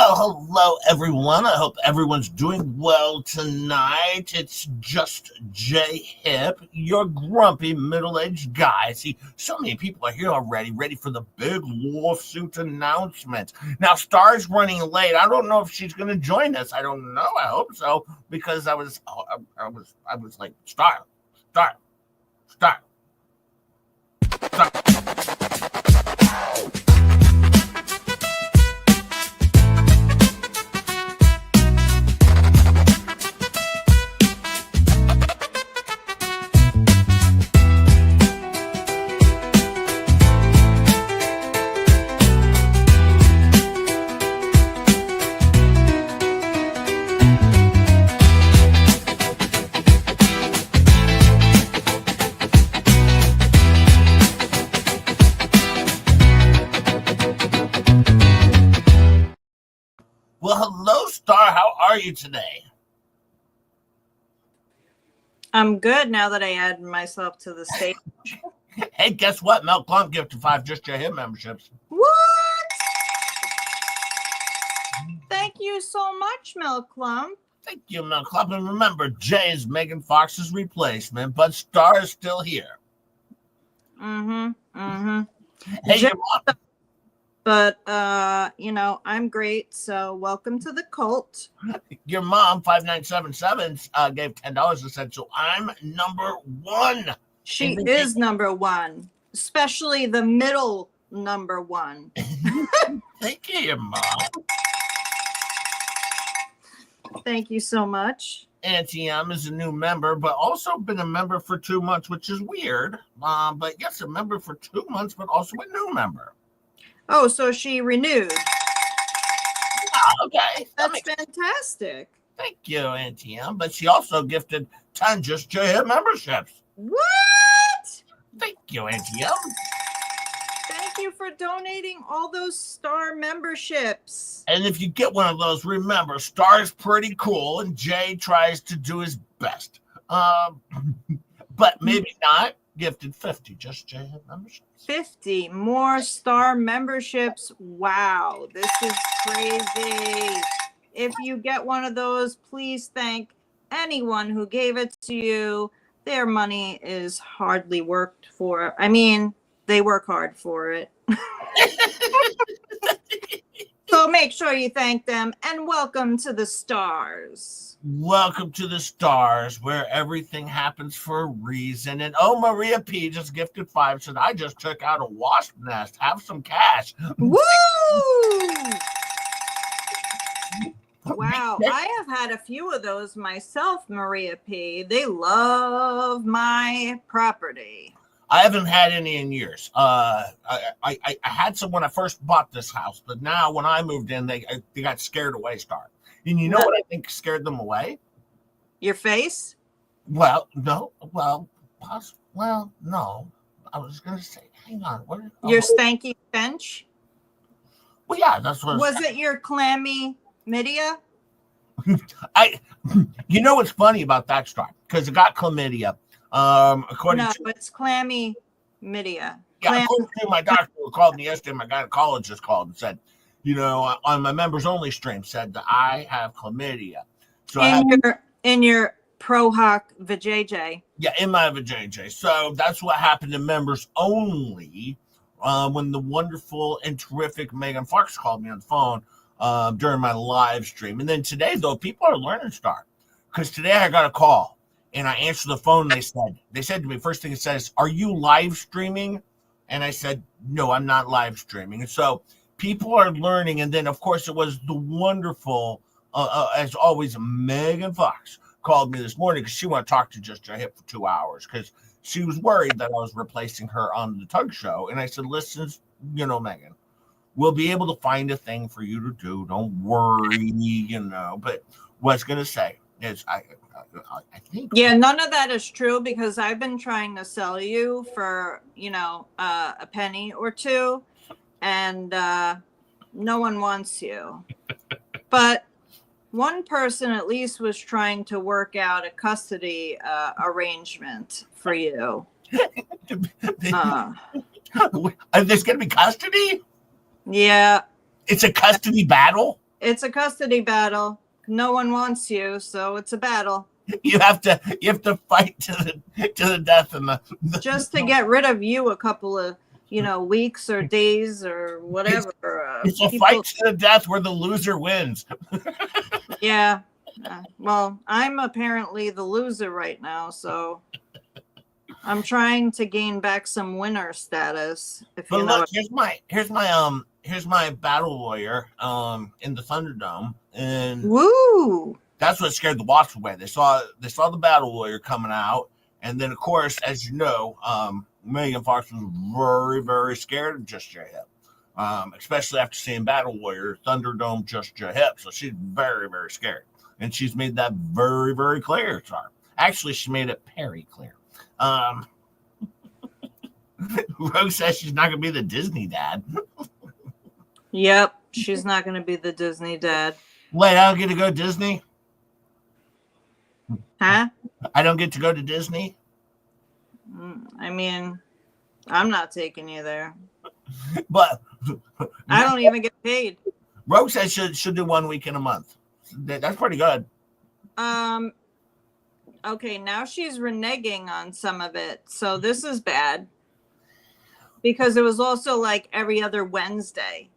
Hello, everyone. I hope everyone's doing well tonight. It's just J Hip, your grumpy middle-aged guy. See, so many people are here already, ready for the big lawsuit announcement. Now, Star's running late. I don't know if she's going to join us. I don't know. I hope so, because I was like, Star. Well, hello, Star. How are you today? I'm good now that I added myself to the stage. Hey, guess what? Mel Clump gifted 5 Just Your Hip memberships. What? Thank you so much, Mel Clump. Thank you, Mel Clump. And remember, Jay is Megan Fox's replacement, but Star is still here. Hey, your mom. But, I'm great, so welcome to the cult. Your mom, 5977, gave $10 and said, so I'm number 1. She is number 1, especially the middle number 1. Thank you, your mom. Thank you so much. Auntie M is a new member, but also been a member for 2 months, which is weird. But yes, a member for 2 months, but also a new member. Oh, so she renewed. Okay. That's fantastic. Thank you, Auntie M. But she also gifted 10 Just Your Hip memberships. What? Thank you, Auntie M. Thank you for donating all those Star memberships. And if you get one of those, remember, Star's pretty cool, and Jay tries to do his best. But maybe not. Gifted 50 Just J Hip memberships. 50 more Star memberships. Wow, this is crazy. If you get one of those, please thank anyone who gave it to you. Their money is hardly worked for. I mean, they work hard for it. So make sure you thank them, and welcome to the Stars. Welcome to the Stars, where everything happens for a reason. And oh, Maria P just gifted 5, said, I just took out a wasp nest. Have some cash. Woo! Wow, I have had a few of those myself, Maria P. They love my property. I haven't had any in years. I had some when I first bought this house, but now when I moved in, they got scared away, Star. And you know what I think scared them away? Your face? Well, no. Well, no. I was going to say, hang on. Your stanky bench? Well, yeah, that's what. Was it your clammy chlamydia? You know what's funny about that, Star? Because it got chlamydia. It's clammy chlamydia. Yeah, according to my doctor who called me yesterday, my gynecologist called and said, on my members only stream said that I have chlamydia. So in your Pro Hawk vajayjay. Yeah, in my vajayjay. So that's what happened to members only when the wonderful and terrific Megan Fox called me on the phone during my live stream. And then today, though, people are learning, Star, because today I got a call and I answered the phone. And they said to me, first thing it says, are you live streaming? And I said, no, I'm not live streaming. And so people are learning. And then, of course, it was the wonderful, as always, Megan Fox called me this morning because she wanted to talk to Just Your Hip for 2 hours because she was worried that I was replacing her on the Tug Show. And I said, listen, Megan, we'll be able to find a thing for you to do. Don't worry, But what I was going to say is I think. Yeah, none of that is true because I've been trying to sell you for, a penny or two. And no one wants you. But one person at least was trying to work out a custody arrangement for you. There's going to be custody? Yeah. It's a custody battle? It's a custody battle. No one wants you, so it's a battle. You have to fight to the death and the just to get rid of you a couple of weeks or days or whatever. It's a fight to the death where the loser wins. Yeah. Well, I'm apparently the loser right now, so I'm trying to gain back some winner status. But look, here's my battle lawyer in the Thunderdome, and woo. That's what scared the Wasps away. They saw the battle lawyer coming out, and then of course, as you know, Megan Fox was very, very scared of Just J Hip. Especially after seeing Battle Warrior, Thunderdome, Just J Hip. So she's very, very scared. And she's made that very, very clear to her. Actually, she made it very clear. Rose says she's not going to be the Disney dad. Yep, she's not going to be the Disney dad. Wait, I don't get to go to Disney? Huh? I don't get to go to Disney? I mean, I'm not taking you there. But I don't even get paid. Rogue says should do 1 week in a month. That's pretty good. Okay, now she's reneging on some of it. So this is bad. Because it was also like every other Wednesday.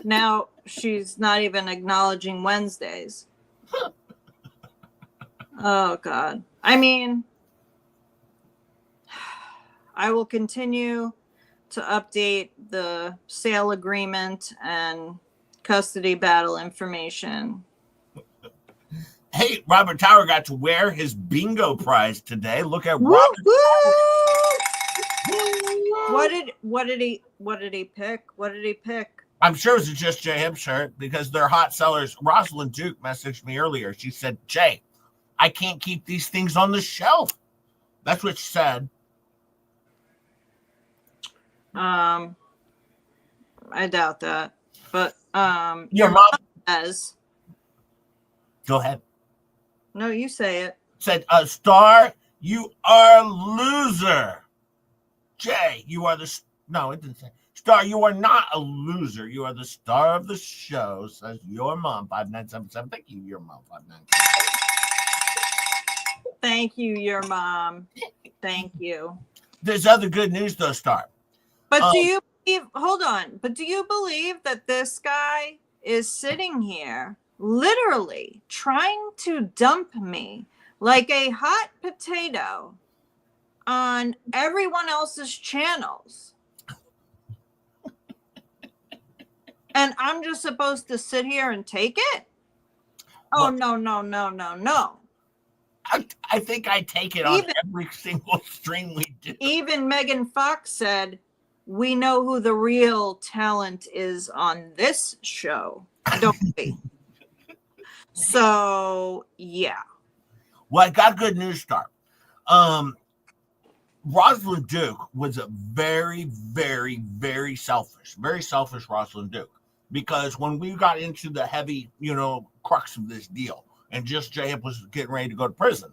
Now she's not even acknowledging Wednesdays. Oh, God. I mean, I will continue to update the sale agreement and custody battle information. Hey, Robert Tower got to wear his bingo prize today. Look at Woo, Robert. What did he pick? What did he pick? I'm sure it was a Just J Hip shirt because they're hot sellers. Rosalind Duke messaged me earlier. She said, Jay, I can't keep these things on the shelf. That's what she said. I doubt that. But your mom says. Go ahead. No, you say it. Said, Star, you are a loser. Jay, you are the no, it didn't say. Star, you are not a loser. You are the star of the show, says your mom, 5977. Thank you, your mom, 5977. Thank you, your mom. Thank you. There's other good news, though, Star. But do you believe, hold on, but do you believe that this guy is sitting here literally trying to dump me like a hot potato on everyone else's channels? And I'm just supposed to sit here and take it? Oh, no. I think I take it on every single stream we do. Even Megan Fox said, we know who the real talent is on this show, don't we? So, yeah. Well, I got good news, Star. Rosalind Duke was a very, very, very selfish Rosalind Duke. Because when we got into the heavy, crux of this deal, and Just J Hip was getting ready to go to prison,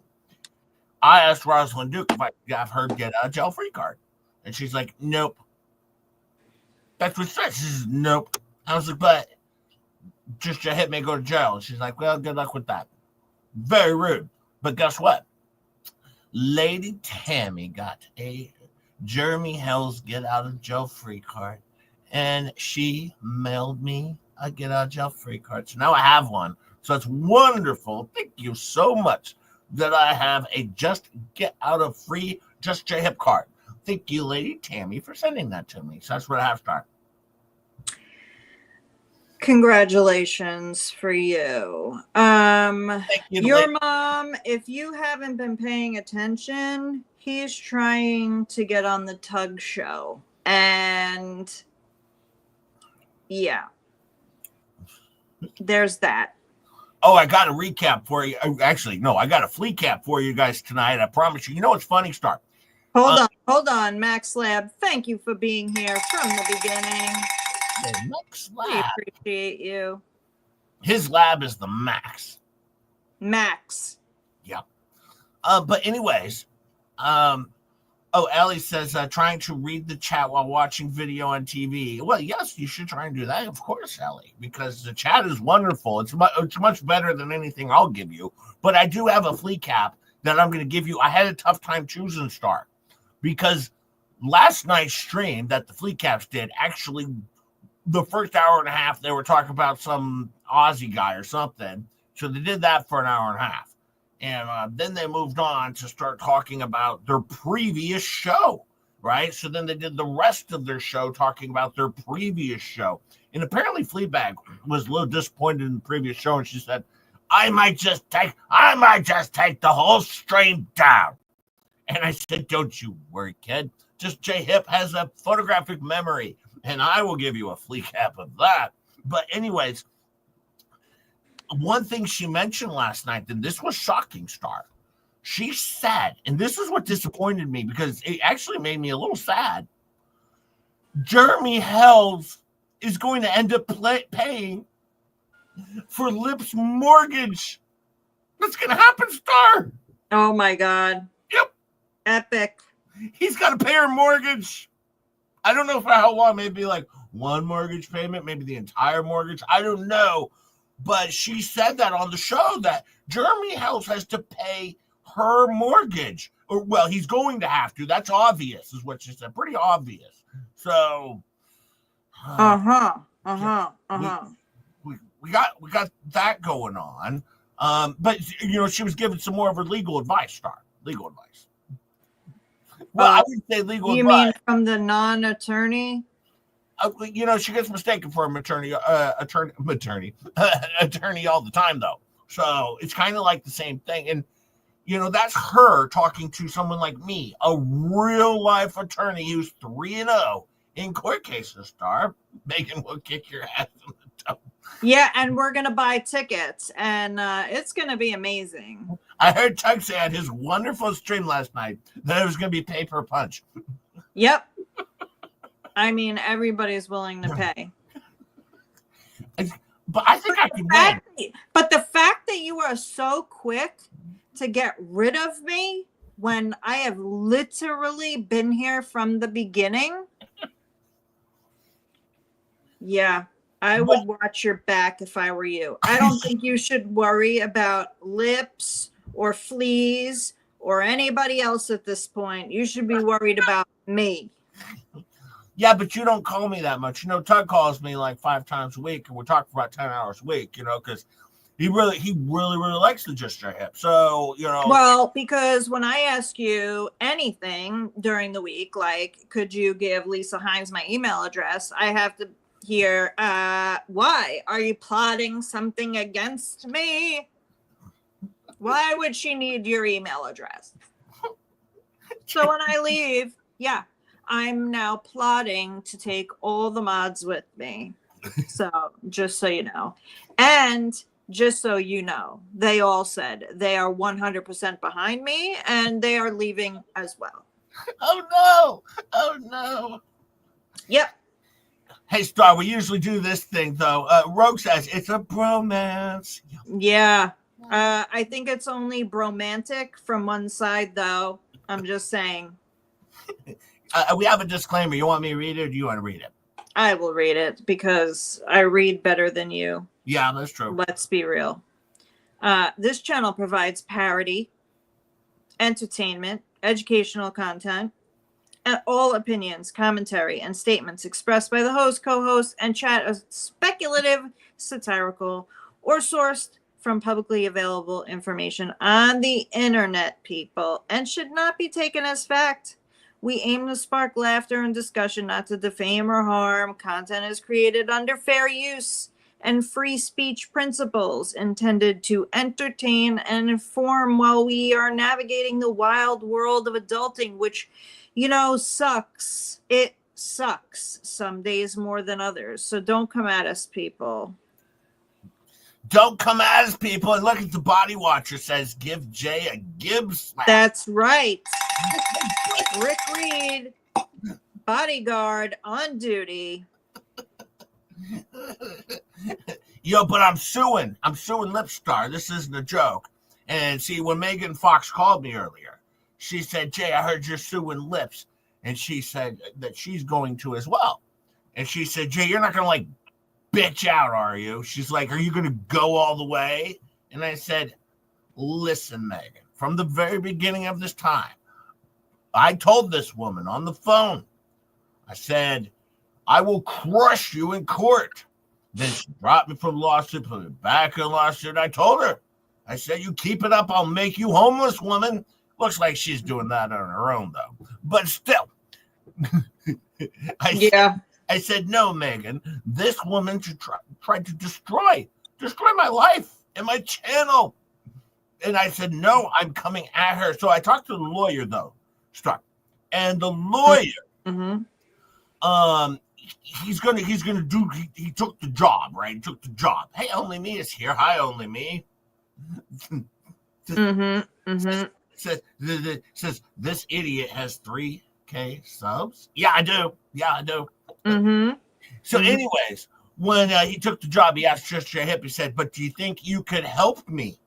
I asked Rosalind Duke if I could have her get a jail free card. And she's like, nope. That's what she said. She says, nope. I was like, but Just J Hip may go to jail. And she's like, well, good luck with that. Very rude. But guess what? Lady Tammy got a Jeremy Hell's get out of jail free card. And she mailed me a get out of jail free card. So now I have one. So it's wonderful. Thank you so much that I have a just get out of free Just J Hip card. Thank you, Lady Tammy, for sending that to me. So that's what I have, Star. Congratulations for you. Thank you, your mom, if you haven't been paying attention, he's trying to get on the Tug Show. And yeah, there's that. Oh, I got a recap for you. Actually, no, I got a Fleacap for you guys tonight. I promise you. You know what's funny, Star? Hold on, Max Lab. Thank you for being here from the beginning. Max Lab. We appreciate you. His lab is the Max. Max. Yeah. But anyways, Oh, Ellie says, trying to read the chat while watching video on TV. Well, yes, you should try and do that, of course, Ellie, because the chat is wonderful. It's much better than anything I'll give you. But I do have a Fleacap that I'm going to give you. I had a tough time choosing Star because last night's stream that the Fleacaps did, actually, the first hour and a half, they were talking about some Aussie guy or something. So they did that for an hour and a half. And then they moved on to start talking about their previous show, right? So then they did the rest of their show talking about their previous show. And apparently Fleabag was a little disappointed in the previous show, and she said, I might just take the whole stream down. And I said, don't you worry, kid. Just J-Hip has a photographic memory, and I will give you a Fleacap of that. But anyways, one thing she mentioned last night, and this was shocking, Star. She said, and this is what disappointed me because it actually made me a little sad. Jeremy Hells is going to end up paying for Lip's mortgage. That's going to happen, Star. Oh, my God. Yep. Epic. He's got to pay her mortgage. I don't know for how long. Maybe like one mortgage payment, maybe the entire mortgage. I don't know. But she said that on the show that Jeremy Hells has to pay her mortgage. Or, well, he's going to have to. That's obvious, is what she said. Pretty obvious. So. We got that going on. But, she was giving some more of her legal advice, Star. Legal advice. Well, I would say legal advice. You mean from the non-attorney? She gets mistaken for an attorney all the time, though. So it's kind of like the same thing. And, that's her talking to someone like me, a real life attorney who's 3-0 in court cases, Star. Megan will kick your ass in the toe. Yeah, and we're going to buy tickets, and it's going to be amazing. I heard Chuck say at his wonderful stream last night that it was going to be pay per punch. Yep. I mean, everybody's willing to pay. But I think I can win. But the fact that you are so quick to get rid of me when I have literally been here from the beginning. Yeah, I would watch your back if I were you. I don't think you should worry about Lips or Fleas or anybody else at this point. You should be worried about me. Yeah, but you don't call me that much. Tug calls me like 5 times a week, and we're talking for about 10 hours a week, because he really likes the Just Your Hip. So, Well, because when I ask you anything during the week, like, could you give Lisa Hines my email address? I have to hear, why? Are you plotting something against me? Why would she need your email address? So when I leave, yeah. I'm now plotting to take all the mods with me. So just so you know. And just so you know, they all said they are 100% behind me and they are leaving as well. Oh, no. Yep. Hey, Star, we usually do this thing, though. Rogue says it's a bromance. Yeah. I think it's only bromantic from one side, though. I'm just saying. We have a disclaimer. You want me to read it, or do you want to read it? I will read it because I read better than you. Yeah, that's true. Let's be real. This channel provides parody, entertainment, educational content, and all opinions, commentary, and statements expressed by the host, co-host, and chat are speculative, satirical, or sourced from publicly available information on the internet, people, and should not be taken as fact. We aim to spark laughter and discussion, not to defame or harm. Content is created under fair use and free speech principles intended to entertain and inform while we are navigating the wild world of adulting, which, sucks. It sucks some days more than others. So don't come at us, people. Don't come at us, people. And look at the Body Watcher says, give Jay a Gibbs slap. That's right. Rick Reed, bodyguard on duty. Yo, but I'm suing Lipstar. This isn't a joke. And see, when Megan Fox called me earlier, she said, Jay, I heard you're suing Lips. And she said that she's going to as well. And she said, Jay, you're not going to like bitch out, are you? She's like, are you going to go all the way? And I said, listen, Megan, from the very beginning of this time, I told this woman on the phone, I said, I will crush you in court. Then she dropped me from the lawsuit, put me back in the lawsuit. I told her, I said, you keep it up, I'll make you homeless, woman. Looks like she's doing that on her own, though. But still, I said, no, Megan, this woman should try to destroy my life and my channel. And I said, no, I'm coming at her. So I talked to the lawyer, though, and the lawyer, he's gonna do. He took the job, right? He took the job. Hey, Only Me is here. Hi, Only Me. Says this idiot has 3K subs. Yeah, I do. So, anyways, when he took the job, he asked Trisha Hip. He said, "But do you think you could help me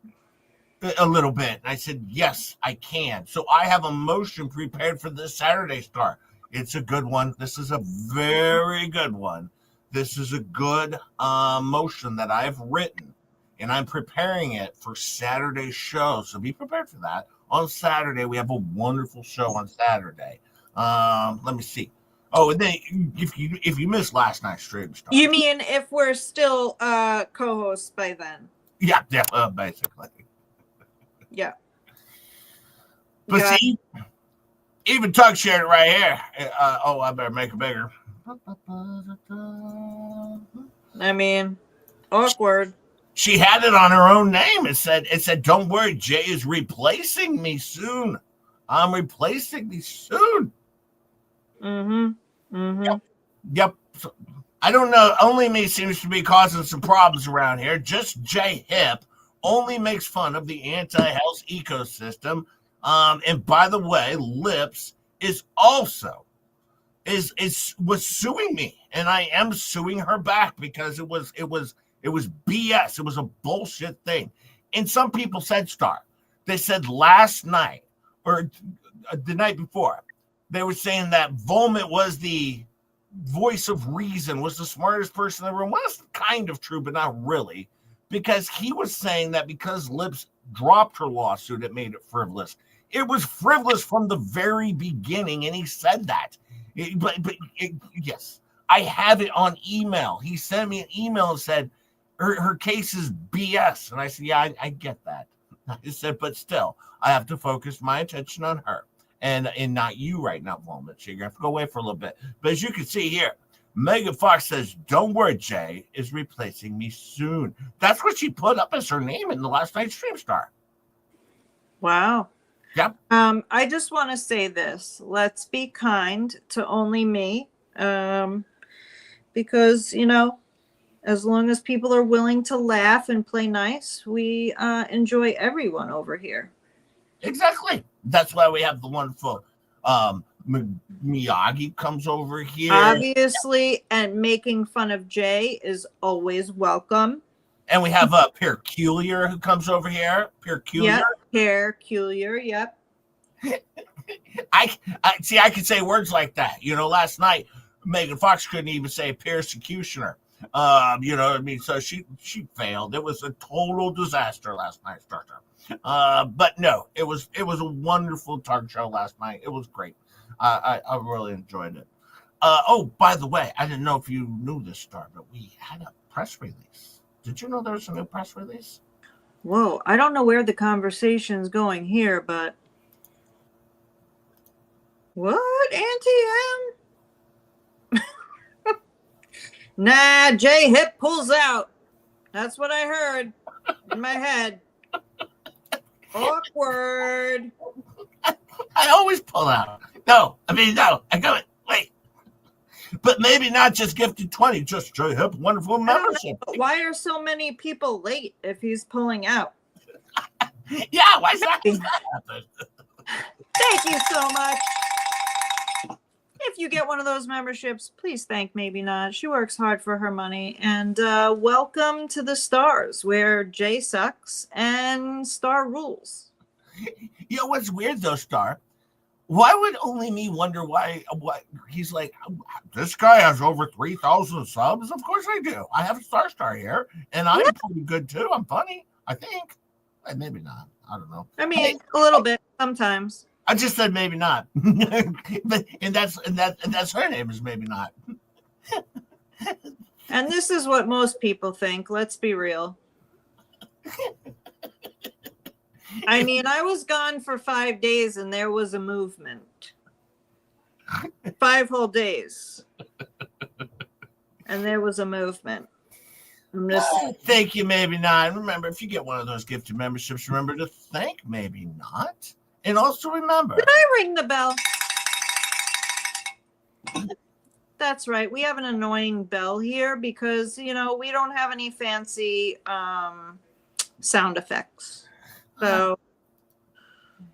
a little bit?" And I said, "Yes, I can." So I have a motion prepared for this Saturday Star. It's a good one. This is a very good one. This is a good motion that I've written, and I'm preparing it for Saturday's show. So be prepared for that. On Saturday, we have a wonderful show on Saturday. Let me see. Oh, and then if you missed last night's stream, Star. You mean if we're still co-hosts by then? Yeah, basically. Yeah. But see, even Tug shared it right here. I better make it bigger. I mean, awkward. She had it on her own name. It said, "Don't worry, Jay is replacing me soon. I'm replacing me soon." Yep. So, I don't know. Only Me seems to be causing some problems around here. Just Jay Hip only makes fun of the anti-health ecosystem. And by the way, Lips is also was suing me, and I am suing her back because it was BS. It was a bullshit thing. And some people said, Star, they said last night or the night before, they were saying that Volpe was the voice of reason, was the smartest person in the room. Well, that's kind of true, but not really, because he was saying that because Lips dropped her lawsuit, it made it frivolous. It was frivolous from the very beginning, and he said that. Yes, I have it on email. He sent me an email and said, her case is BS. And I said, yeah, I get that. I said, but still, I have to focus my attention on her and not you right now, Moment. So you're going to have to go away for a little bit. But as you can see here, Megan Fox says, don't worry, Jay is replacing me soon. That's what she put up as her name in the last night's stream, Star. Wow. Yep. I just want to say this. Let's be kind to Only Me. Because, as long as people are willing to laugh and play nice, we enjoy everyone over here. Exactly. That's why we have the wonderful Miyagi comes over here. Obviously, and making fun of Jay is always welcome. And we have Peculiar who comes over here. Peculiar. Yep. Peculiar. Yep. I see. I can say words like that. Last night Megan Fox couldn't even say persecutioner. You know what I mean? So she failed. It was a total disaster last night, Starter. But no, it was a wonderful talk show last night. It was great. I really enjoyed it. Oh, by the way, I didn't know if you knew this, Star, but we had a press release. Did you know there was a new press release? Whoa, I don't know where the conversation's going here, but what, Auntie M? Nah, Jay Hip pulls out. That's what I heard in my head. Awkward. I always pull out. No, I got it. Wait. But maybe not just gifted 20, just Jay Hip, wonderful membership. Why are so many people late if he's pulling out? Yeah, why is that happen? Thank you so much. If you get one of those memberships, please thank Maybe Not. She works hard for her money. And welcome to the Stars, where Jay sucks and Star rules. You know what's weird, though, Star? Why would only me wonder why? What he's like? This guy has over 3,000 subs. Of course I do. I have a star here, and I'm pretty good too. I'm funny, I think. Maybe not. I don't know. I mean, a little bit sometimes. I just said maybe not, and that's her name is maybe not. And this is what most people think. Let's be real. I mean, I was gone for 5 days and there was a movement. 5 whole days. And there was a movement. Thank you, maybe not. Remember, if you get one of those gifted memberships, remember to thank maybe not. And also remember. Did I ring the bell? That's right. We have an annoying bell here because, we don't have any fancy sound effects. So,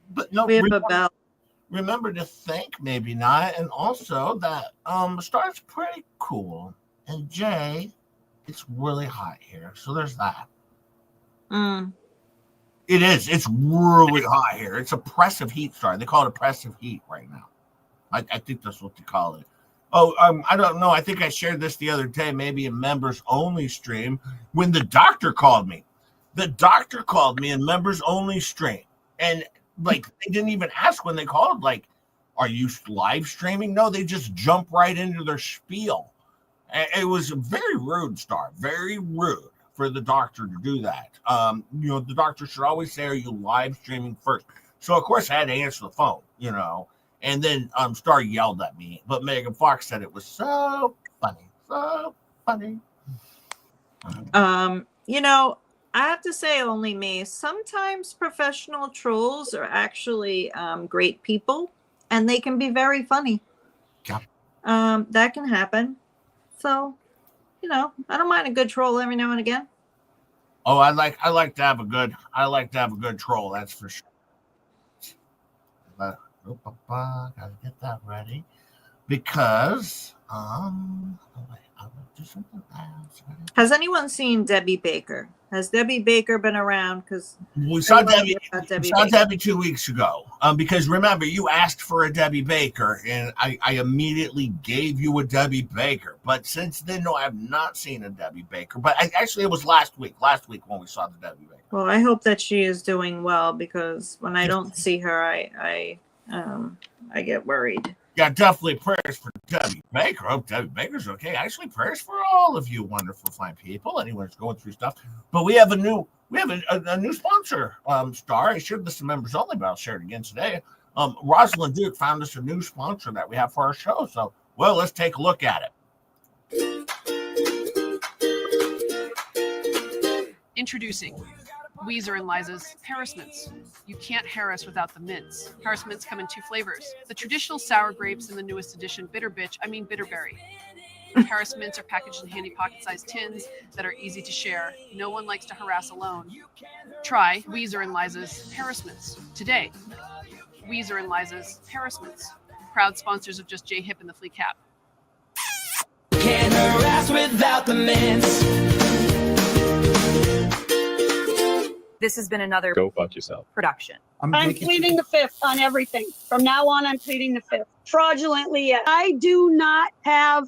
but no, we have a bell. Remember to thank maybe not, and also that Star's pretty cool. And Jay, it's really hot here, so there's that. It is. It's really hot here. It's oppressive heat, Star. They call it oppressive heat right now. I think that's what they call it. Oh, I don't know. I think I shared this the other day, maybe a members only stream, when the doctor called me. The doctor called me in members only stream. And they didn't even ask when they called, are you live streaming? No, they just jump right into their spiel. It was very rude, Star. Very rude for the doctor to do that. The doctor should always say, are you live streaming first? So, of course, I had to answer the phone, And then Star yelled at me. But Megan Fox said it was so funny. So funny. I have to say, only me. Sometimes professional trolls are actually great people. And they can be very funny. Yeah. That can happen. So, I don't mind a good troll every now and again. Oh, I like to have a good troll, that's for sure. But gotta get that ready. Because I'll do something else. Has anyone seen Debbie Baker? Has Debbie Baker been around? Because we saw Debbie 2 weeks ago. Because remember, you asked for a Debbie Baker, and I immediately gave you a Debbie Baker. But since then, no, I have not seen a Debbie Baker. But actually, it was last week when we saw the Debbie Baker. Well, I hope that she is doing well, because when I don't see her, I get worried. Yeah, definitely prayers for Debbie Baker. Hope Debbie Baker's okay. Actually, prayers for all of you wonderful, fine people. Anyone who's going through stuff. But we have a new sponsor, Star. I shared this to members only, but I'll share it again today. Rosalind Duke found us a new sponsor that we have for our show. So, let's take a look at it. Introducing Weezer and Liza's Paris Mints. You can't harass without the mints. Paris Mints come in 2 flavors. The traditional sour grapes and the newest edition bitter bitterberry. Paris Mints are packaged in handy pocket-sized tins that are easy to share. No one likes to harass alone. Try Weezer and Liza's Paris Mints today. Weezer and Liza's Paris Mints. Proud sponsors of Just J Hip and the Fleacap. Can't harass without the mints. This has been another Go fuck yourself production. I'm pleading the 5th on everything. From now on, I'm pleading the 5th. Fraudulently, yes. I do not have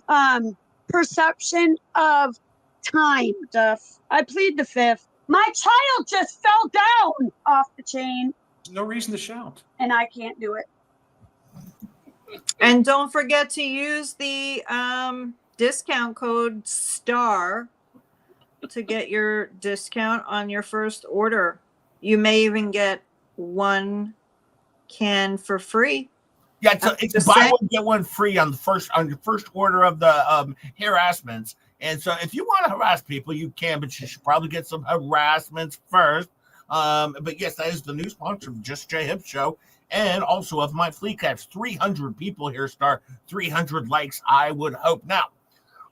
perception of time, Duff. I plead the 5th. My child just fell down off the chain. There's no reason to shout. And I can't do it. And don't forget to use the discount code STAR to get your discount on your first order. You may even get 1 can for free. Yeah, it's buy one get one free on your first order of the harassments. And so, if you want to harass people, you can, but you should probably get some harassments first. But yes, that is the new sponsor of Just J Hip Show, and also of my Fleacaps. 300 people here, Star. 300 likes, I would hope. Now,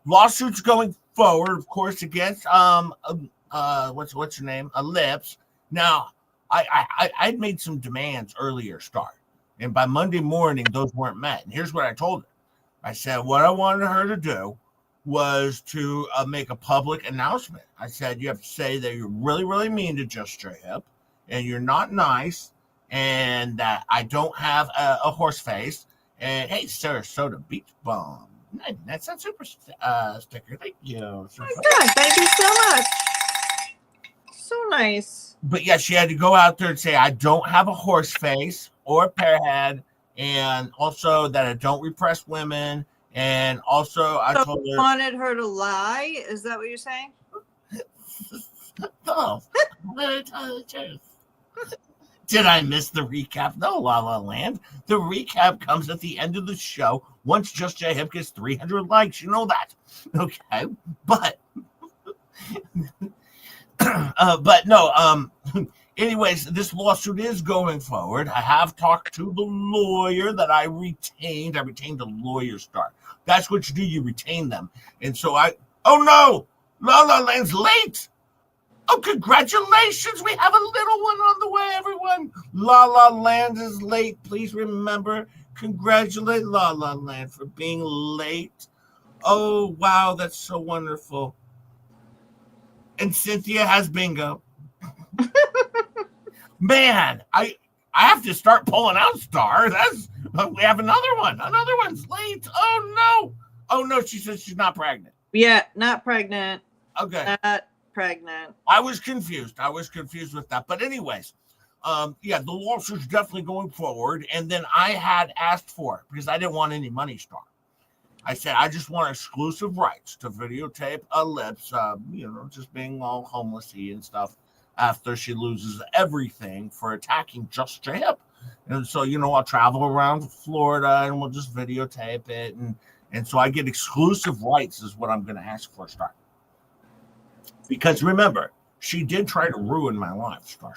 lawsuits going forward, of course, against what's your name? Lips. Now, I'd made some demands earlier, Star, and by Monday morning, those weren't met. And here's what I told her. I said what I wanted her to do was to make a public announcement. I said you have to say that you're really, really mean to Just J Hip, and you're not nice, and that I don't have a horse face. And hey, Sarasota Beach Bomb. That's a super sticker. Thank you. Oh my God, thank you so much. So nice. But yeah, she had to go out there and say, I don't have a horse face or a pear head, and also that I don't repress women. And also, I So told you her, wanted her to lie? Is that what you're saying? no, I'm going to tell the truth. Did I miss the recap? No, La La Land. The recap comes at the end of the show once Just J Hip gets 300 likes. You know that. Okay. But, but no, anyways, this lawsuit is going forward. I have talked to the lawyer that I retained. I retained a lawyer star. That's what you do. You retain them. And so oh no, La La Land's late. Oh, congratulations. We have a little one on the way, everyone. La La Land is late. Please remember, congratulate La La Land for being late. Oh, wow. That's so wonderful. And Cynthia has bingo. Man, I have to start pulling out stars. We have another one. Another one's late. Oh, no. Oh, no. She says she's not pregnant. Yeah, not pregnant. Okay. Not pregnant. I was confused with that. But anyways, yeah, the lawsuit's definitely going forward. And then I had asked for it because I didn't want any money, Star. I said, I just want exclusive rights to videotape Ellipse, just being all homelessy and stuff after she loses everything for attacking Just J Hip. And so, I'll travel around Florida and we'll just videotape it. And so I get exclusive rights is what I'm going to ask for, Star. Because remember, she did try to ruin my life, Star.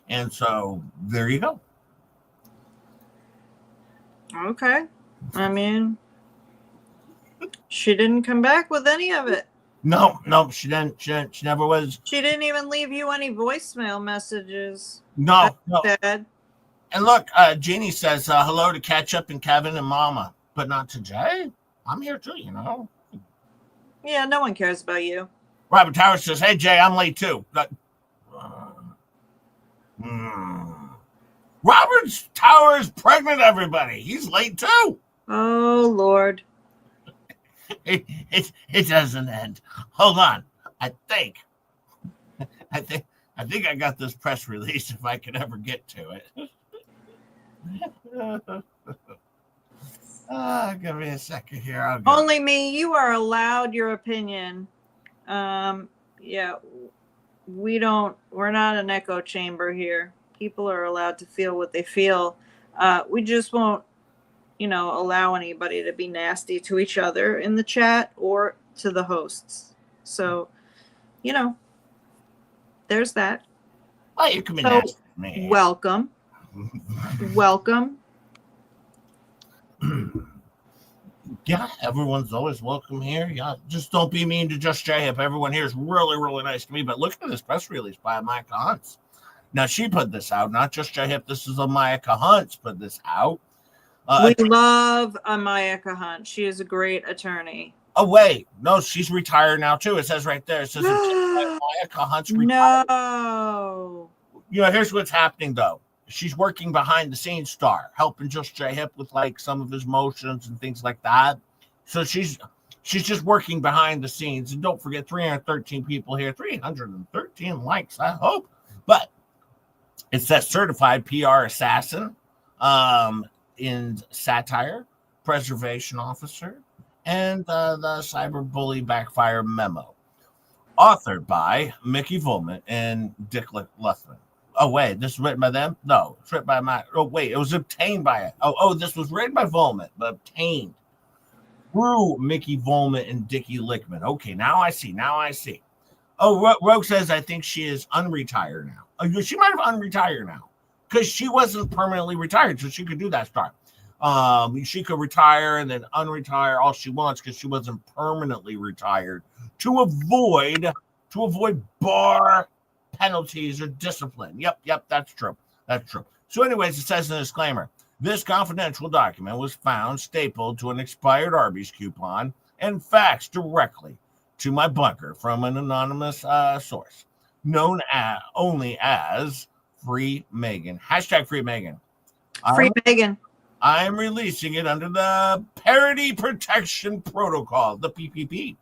And so there you go. Okay. I mean, she didn't come back with any of it. No, she didn't. She never was. She didn't even leave you any voicemail messages. No. Dad. And look, Jeannie says hello to Catch Up and Kevin and Mama, but not to Jay. I'm here too, Yeah, no one cares about you. Robert Towers says, hey, Jay, I'm late too. Robert Towers pregnant, everybody. He's late too. Oh, Lord. It doesn't end. Hold on. I think I got this press release if I could ever get to it. Give me a second here. Only me. You are allowed your opinion. Yeah, we're not an echo chamber here. People are allowed to feel what they feel. We just won't, allow anybody to be nasty to each other in the chat or to the hosts. So, there's that. Oh, you can be nasty to me. Welcome. Welcome. Yeah, everyone's always welcome here. Yeah, just don't be mean to Just J Hip. Everyone here is really, really nice to me. But look at this press release by Maya Huntz. Now, she put this out, not Just J Hip. This is Maya Huntz put this out. We love Amaya Hunt. She is a great attorney. Oh, wait. No, she's retired now, too. It says right there. It says Maya Huntz retired. No. Here's what's happening, though. She's working behind the scenes, Star, helping Just J Hip with like some of his motions and things like that. So she's just working behind the scenes. And don't forget, 313 people here, 313 likes, I hope. But it's that certified PR assassin, in satire, preservation officer, and the cyberbully backfire memo. Authored by Mickey Volman and Dick Luthman. Oh, wait, this is written by them? No, it's written by it was obtained by it. Oh, this was written by Volman, but obtained through Mickey Volman and Dickie Lickman. Okay, now I see. Oh, Rogue says, I think she is unretired now. Oh, she might have unretired now because she wasn't permanently retired, so she could do that stuff. She could retire and then unretire all she wants because she wasn't permanently retired to avoid bar penalties or discipline. Yep, that's true. So anyways, it says in the disclaimer, this confidential document was found stapled to an expired Arby's coupon and faxed directly to my bunker from an anonymous source known only as Free Megan. Hashtag Free Megan. Free Megan. I'm releasing it under the Parody Protection Protocol, the PPP.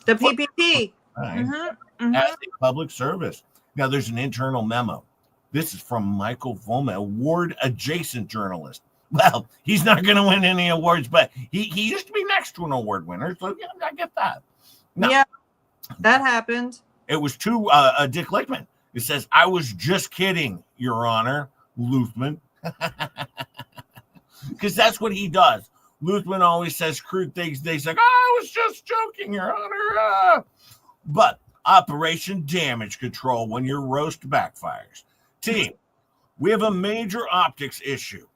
The PPP. Right. Mm-hmm. As a public service. Now, there's an internal memo. This is from Michael Volpe, award-adjacent journalist. Well, he's not going to win any awards, but he used to be next to an award winner, so yeah, I get that. Now, Yeah, that happened. it was to Dick Lickman. It says, I was just kidding, Your Honor, Luthman. Because that's what he does. Luthman always says crude things. He's like, I was just joking, Your Honor. But Operation Damage Control when your roast backfires. Team, we have a major optics issue.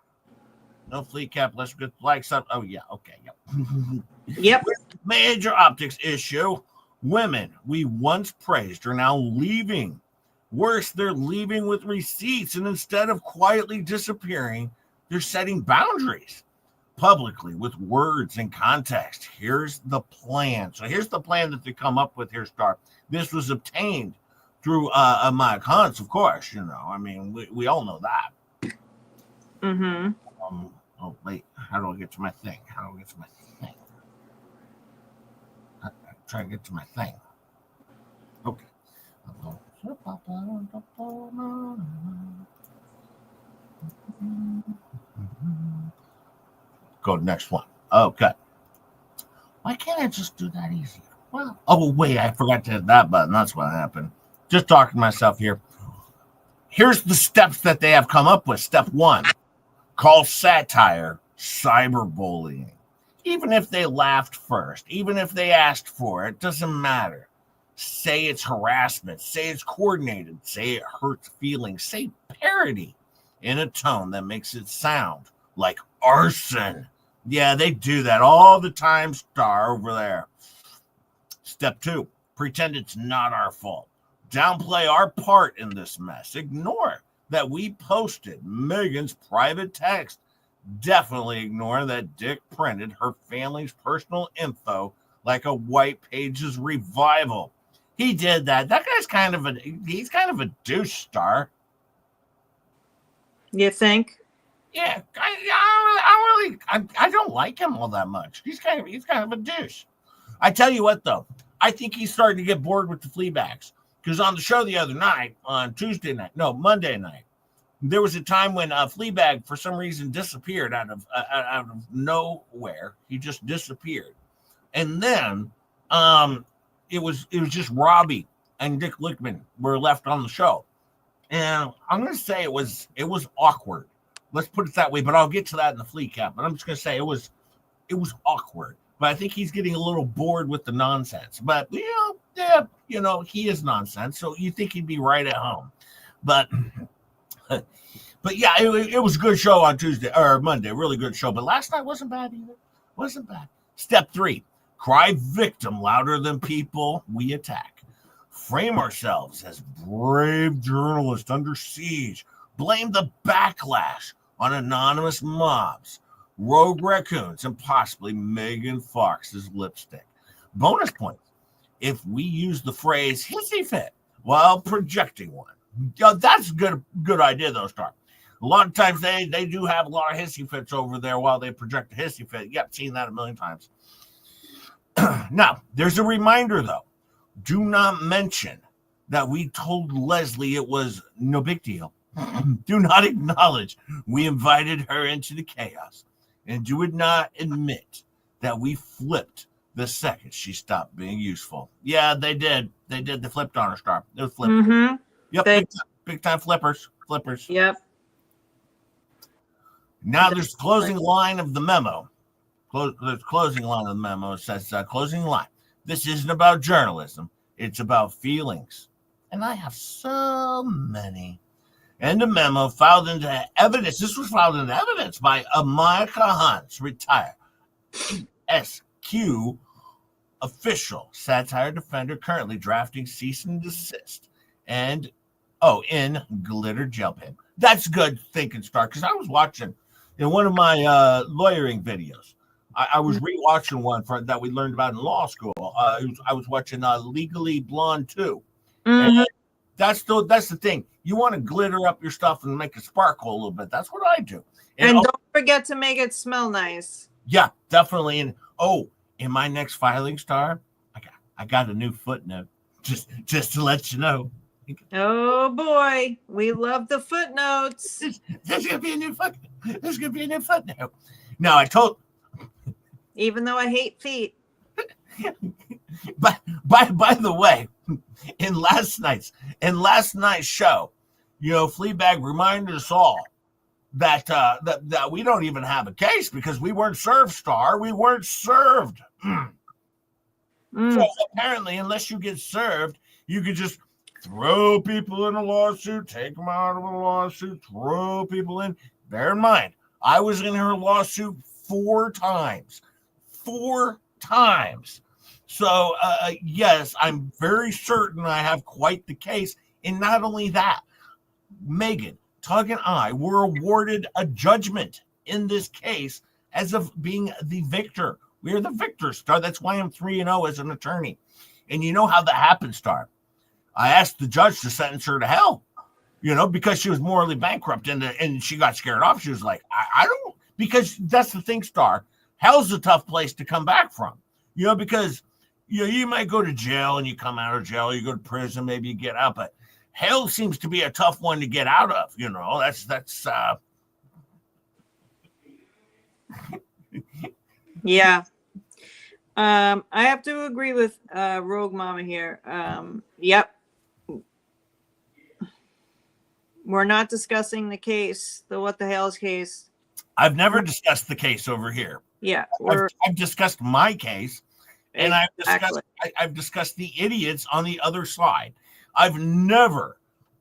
No Fleacap, let's get like something. Oh, yeah, okay. Yep. Major optics issue. Women we once praised are now leaving. Worse, they're leaving with receipts, and instead of quietly disappearing, they're setting boundaries publicly with words and context. Here's the plan. So here's the plan that they come up with here, Star. This was obtained through Mike Hunts, of course. You know, I mean, we all know that. Mm-hmm. Oh, wait. How do I get to my thing? I'm trying to get to my thing. Okay. Go to the next one. Okay. Why can't I just do that easier? Well, oh, wait. I forgot to hit that button. That's what happened. Just talking to myself here. Here's the steps that they have come up with. Step 1. Call satire cyberbullying. Even if they laughed first, even if they asked for it, doesn't matter. Say it's harassment. Say it's coordinated. Say it hurts feelings. Say parody in a tone that makes it sound like arson. Yeah, they do that all the time, Star, over there. Step 2. Pretend it's not our fault. Downplay our part in this mess. Ignore that we posted Megan's private text. Definitely ignore that Dick printed her family's personal info like a White Pages revival. He did that. That guy's kind of a douche, Star. You think? Yeah, I don't like him all that much. He's kind of a douche. I tell you what, though, I think he's starting to get bored with the Fleabags. Because on the show the other night, on Monday night, there was a time when Fleabag, for some reason, disappeared out of nowhere. He just disappeared. And then it was just Robbie and Dick Lickman were left on the show. And I'm going to say it was awkward. Let's put it that way, but I'll get to that in the Fleacap. But I'm just going to say it was awkward. But I think he's getting a little bored with the nonsense. But, he is nonsense. So you think he'd be right at home. But yeah, it was a good show on Tuesday or Monday. Really good show. But last night wasn't bad either. Wasn't bad. Step 3, cry victim louder than people we attack. Frame ourselves as brave journalists under siege. Blame the backlash on anonymous mobs, rogue raccoons, and possibly Megan Fox's lipstick. Bonus points if we use the phrase hissy fit while projecting one. That's a good idea, though, Star. A lot of times they do have a lot of hissy fits over there while they project a hissy fit. Yep, seen that a million times. Now, there's a reminder, though. Do not mention that we told Leslie it was no big deal. Do not acknowledge we invited her into the chaos. And do not admit that we flipped the second she stopped being useful. Yeah, they did. They flipped on her, Star. They was flipped. Mm-hmm. Yep, big time flippers. Yep. Now there's the closing line of the memo. The closing line of the memo. It says, closing line. This isn't about journalism. It's about feelings. And I have so many. And a memo filed into evidence. This was filed into evidence by Micah Hunts, retired SQ official, satire defender, currently drafting cease and desist. And, in glitter gel pen. That's good thinking, Star, because I was watching in one of my lawyering videos. I was rewatching one that we learned about in law school. I was watching Legally Blonde 2. Mm-hmm. That's the thing. You want to glitter up your stuff and make it sparkle a little bit. That's what I do. And don't forget to make it smell nice. Yeah, definitely. And in my next filing star, I got a new footnote. Just to let you know. Oh boy, we love the footnotes. There's gonna be a new footnote. There's gonna be a new footnote. Now I told. Even though I hate feet. But by the way, in last night's show, Fleabag reminded us all that we don't even have a case because we weren't served, Star. We weren't served. So apparently, unless you get served, you could just throw people in a lawsuit, take them out of a lawsuit, throw people in. Bear in mind, I was in her lawsuit 4 times. 4 times. So, yes, I'm very certain I have quite the case. And not only that, Megan, Tug, and I were awarded a judgment in this case as of being the victor. We're the victor, Star. That's why I'm 3-0 as an attorney. And you know how that happened, Star. I asked the judge to sentence her to hell, because she was morally bankrupt and she got scared off. She was like, I don't, because that's the thing, Star. Hell's a tough place to come back from, because you might go to jail and you come out of jail, you go to prison, maybe you get out, but hell seems to be a tough one to get out of. That's Yeah. I have to agree with Rogue Mama here. Yep. We're not discussing the case, the what the hell's case. I've never discussed the case over here. Yeah. I've discussed my case, and I've discussed the idiots on the other side. I've never,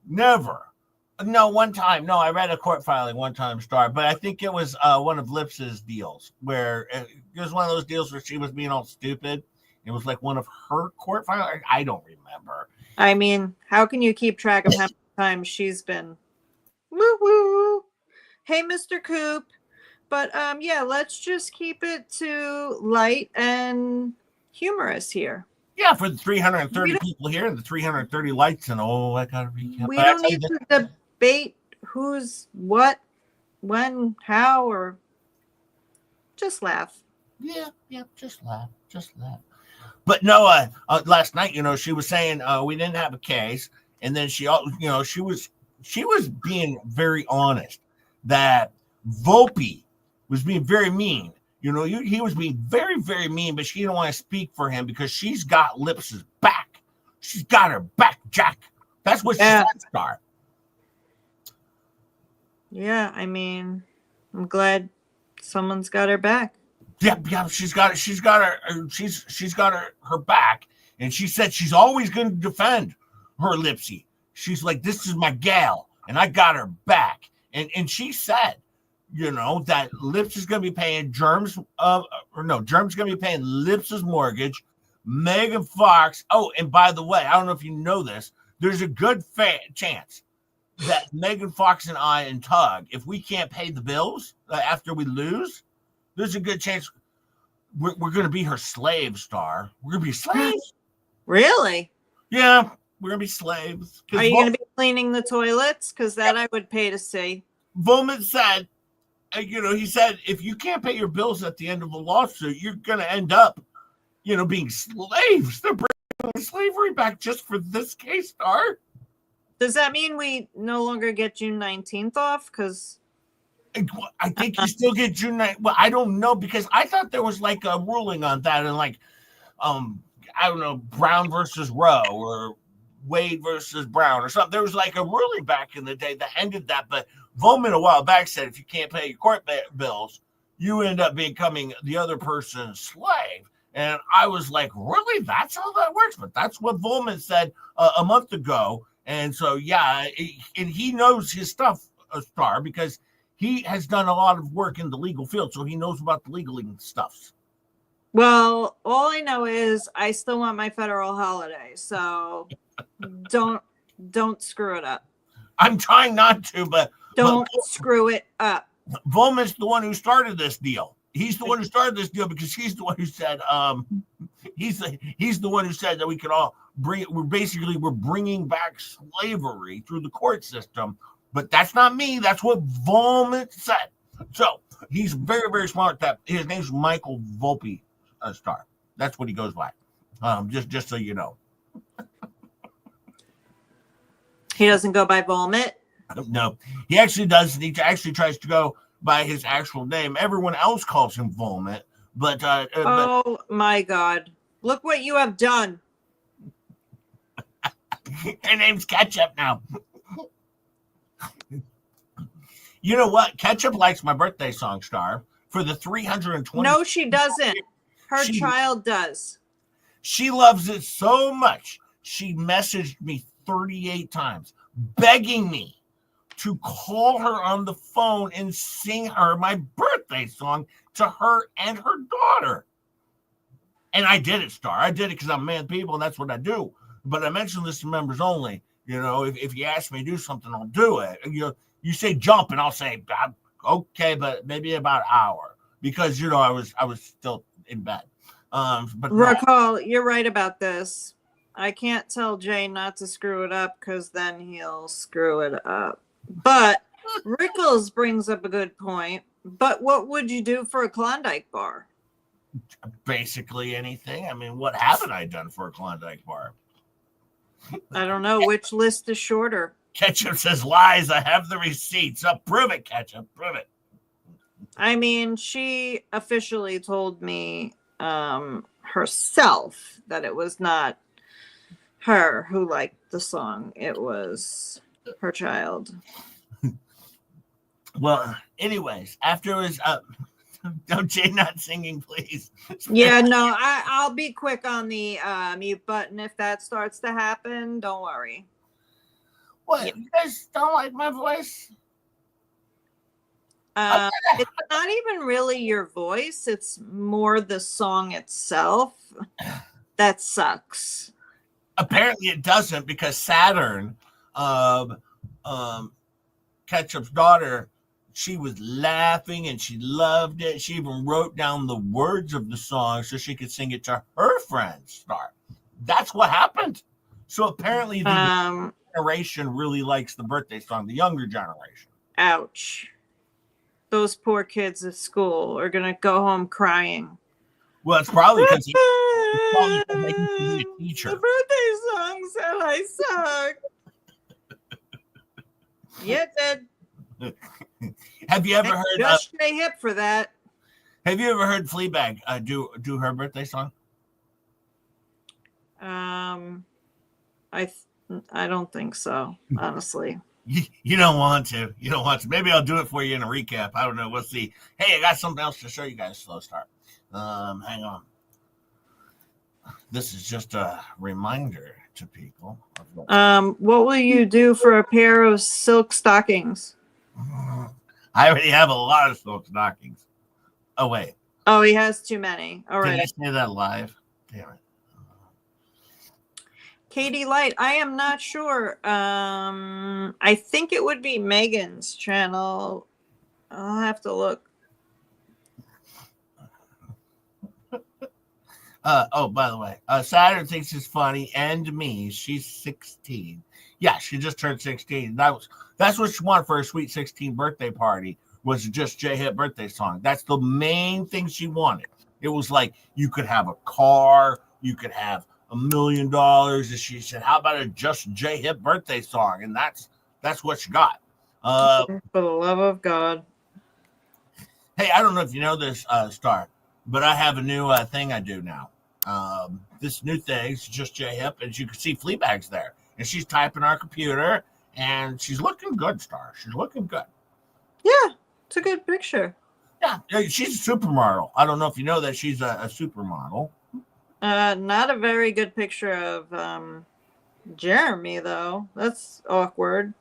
one time, I read a court filing one time, Star, but I think it was one of Lips's deals where it was one of those deals where she was being all stupid. It was like one of her court filings. I don't remember. I mean, how can you keep track of how many times she's been woo woo? Hey, Mr. Coop. But yeah, let's just keep it to light and humorous here. Yeah, for the 330 people here and the 330 lights, and I gotta recap. We don't need to debate who's what, when, how, or just laugh. Yeah, just laugh. But no, last night, she was saying we didn't have a case, and then she was being very honest that Volpe was being very mean. He was being very, very mean, but she didn't want to speak for him because she's got Lips's back. She's got her back, Jack. That's what she said, Star. Yeah, I mean, I'm glad someone's got her back. Yeah, she's got her back, and she said she's always going to defend her Lipsy. She's like, this is my gal, and I got her back. And she said, that Lips is going to be paying Germ's going to be paying Lips's mortgage, Megan Fox. Oh, and by the way, I don't know if you know this, there's a good chance that Megan Fox and I and Tug, if we can't pay the bills after we lose, there's a good chance we're going to be her slave, Star. We're going to be slaves. Really? Yeah, we're going to be slaves. Are you going to be cleaning the toilets? Because that I would pay to see. Volman said, he said, if you can't pay your bills at the end of a lawsuit, you're going to end up, being slaves. They're bringing slavery back just for this case, Star. Does that mean we no longer get June 19th off? Because I think you still get June 9th. Well, I don't know, because I thought there was like a ruling on that, and like, I don't know, Brown versus Roe or Wade versus Brown or something. There was like a ruling back in the day that ended that, but Volman a while back said if you can't pay your court bills, you end up becoming the other person's slave. And I was like, really? That's how that works? But that's what Volman said a month ago. And so, yeah, and he knows his stuff, Star, because he has done a lot of work in the legal field, so he knows about the legal stuff. Well, all I know is I still want my federal holiday, so don't screw it up. I'm trying not to, but don't screw it up. Volman's the one who started this deal. He's the one who started this deal because he's the one who said, he's the one who said that we could all we're bringing back slavery through the court system, but that's not me. That's what Volpe said. So he's very, very smart. That his name's Michael Volpe, Star. That's what he goes by. Just so you know. He doesn't go by Volmit. No, he actually does. He actually tries to go by his actual name. Everyone else calls him Volmit, but oh my God! Look what you have done. Her name's Ketchup now. You know what? Ketchup likes my birthday song, Star. For the 320. No, she doesn't. Her child does. She loves it so much. She messaged me 38 times, begging me to call her on the phone and sing her my birthday song to her and her daughter. And I did it, Star. I did it because I'm a man of people, and that's what I do. But I mentioned this to members only. You know, if you ask me to do something, I'll do it. You say jump, and I'll say okay, but maybe about an hour because I was still in bed. But Recall, you're right about this. I can't tell Jay not to screw it up because then he'll screw it up. But Rickles brings up a good point. But what would you do for a Klondike bar? Basically anything. I mean, what haven't I done for a Klondike bar? I don't know. Which list is shorter? Ketchup says lies. I have the receipts. Prove it, Ketchup. Prove it. I mean, she officially told me herself that it was not her who liked the song. It was her child. Well, anyways, after it was don't Jay not singing, please. Yeah, no, I'll be quick on the mute button if that starts to happen. Don't worry. What? You guys don't like my voice? It's not even really your voice. It's more the song itself that sucks. Apparently it doesn't, because Saturn, Ketchup's daughter, she was laughing and she loved it. She even wrote down the words of the song so she could sing it to her friends. Star. That's what happened. So apparently the generation really likes the birthday song, the younger generation. Ouch. Those poor kids at school are going to go home crying. Well, it's probably because he's a teacher. The birthday song said I suck. Yeah, it did. Have you ever heard just stay hip for that? Have you ever heard Fleabag do her birthday song? I don't think so, honestly. You don't want to. You don't want to. Maybe I'll do it for you in a recap. I don't know. We'll see. Hey, I got something else to show you guys. Slow start. Hang on. This is just a reminder to people. What will you do for a pair of silk stockings? I already have a lot of silk stockings. Oh, wait. Oh, he has too many. All right. Did I say that live? Damn it. Katie Light, I am not sure. I think it would be Megan's channel. I'll have to look. Oh, by the way, Saturn thinks it's funny, and me. She's 16. Yeah, she just turned 16. That's what she wanted for her sweet 16 birthday party, was just J-Hit birthday song. That's the main thing she wanted. It was like, you could have a car, you could have $1 million, and she said, how about a just J-Hit birthday song? And that's what she got. For the love of God. Hey, I don't know if you know this, Star, but I have a new thing I do now. This new thing is just J-Hip, and you can see Fleabag's there. And she's typing on our computer, and she's looking good, Star. She's looking good. Yeah, it's a good picture. Yeah, she's a supermodel. I don't know if you know that she's a supermodel. Not a very good picture of Jeremy, though. That's awkward.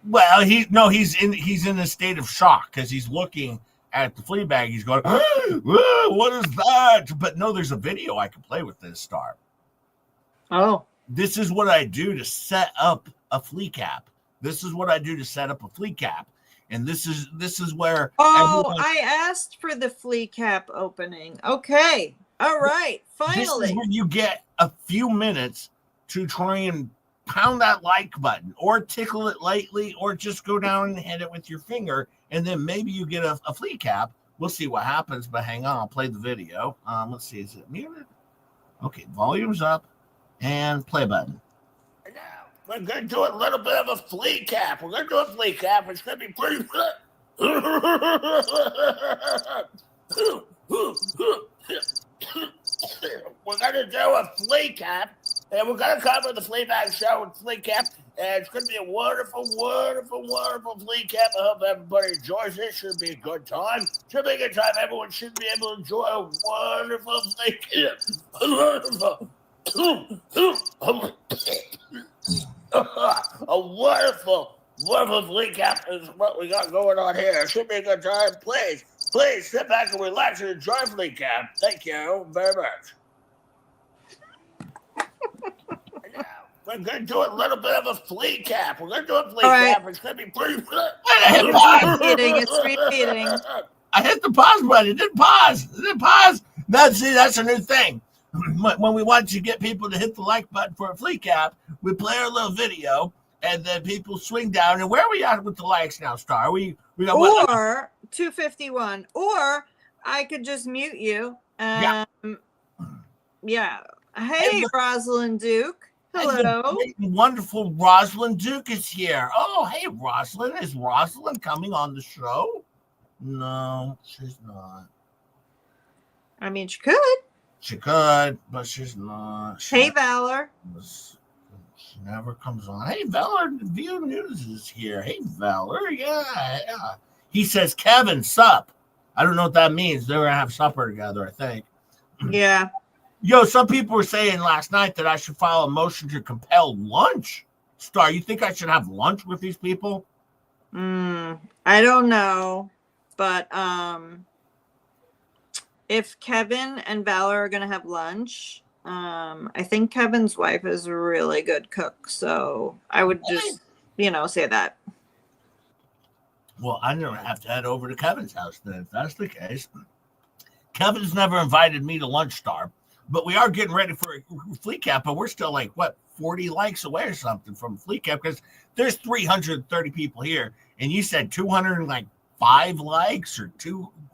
Well, he's in a state of shock because he's looking at the flea bag. He's going, what is that? But no, there's a video I can play with this, Star. Oh. This is what I do to set up a Fleacap. This is what I do to set up a Fleacap. And this is where I asked for the Fleacap opening. Okay. All right, This is finally. when you get a few minutes to try and pound that like button or tickle it lightly or just go down and hit it with your finger. And then maybe you get a Fleacap. We'll see what happens, but hang on. I'll play the video. Let's see. Is it muted? Okay, volume's up and play button. Now, we're going to do a little bit of a Fleacap. We're going to do a Fleacap. It's going to be pretty good. We're going to do a Fleacap, and we're going to cover the Fleabag show with Fleacap, and it's going to be a wonderful, wonderful, wonderful Fleacap. I hope everybody enjoys it. Should be a good time. Should be a good time. Everyone should be able to enjoy a wonderful Fleacap. A wonderful, wonderful Fleacap is what we got going on here. It should be a good time. Please sit back and relax and enjoy Fleacap. Thank you very much. We're going to do a little bit of a Fleacap. We're going to do a Fleacap. Right. It's going to be pretty good. It's repeating. I hit the pause button. It didn't pause. That's a new thing. When we want to get people to hit the like button for a Fleacap, we play our little video, and then people swing down. And where are we at with the likes now, Star? We got what? Or 251. Or I could just mute you. Yeah. Hey, Rosalind Duke. Hello. Wonderful Rosalind Duke is here. Oh, hey, Rosalind. Is Rosalind coming on the show? No, she's not. I mean, she could. She could, but she's not. Hey, Valor. She never comes on. Hey, Valor, View News is here. Hey, Valor. Yeah. He says, Kevin, sup. I don't know what that means. They're going to have supper together, I think. Yeah. Yo, some people were saying last night that I should file a motion to compel lunch. Star, you think I should have lunch with these people? I don't know. But if Kevin and Valor are going to have lunch, I think Kevin's wife is a really good cook. So I would just, say that. Well, I'm going to have to head over to Kevin's house then, if that's the case. Kevin's never invited me to lunch, Star. But we are getting ready for a Fleacap, but we're still 40 likes away or something from Fleacap because there's 330 people here. And you said 205 likes or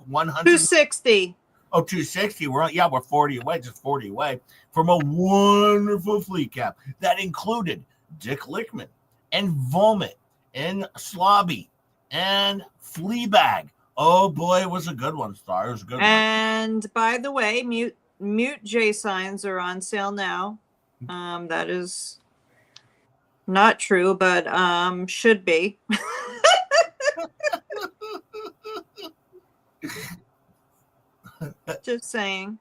100? 260. Oh, 260. We're 40 away, just 40 away from a wonderful Fleacap that included Dick Lickman and Volpe and Slobbie and Fleabag. Oh boy, it was a good one, Star. It was a good one. And by the way, mute J signs are on sale now. That is not true, but should be. Just saying.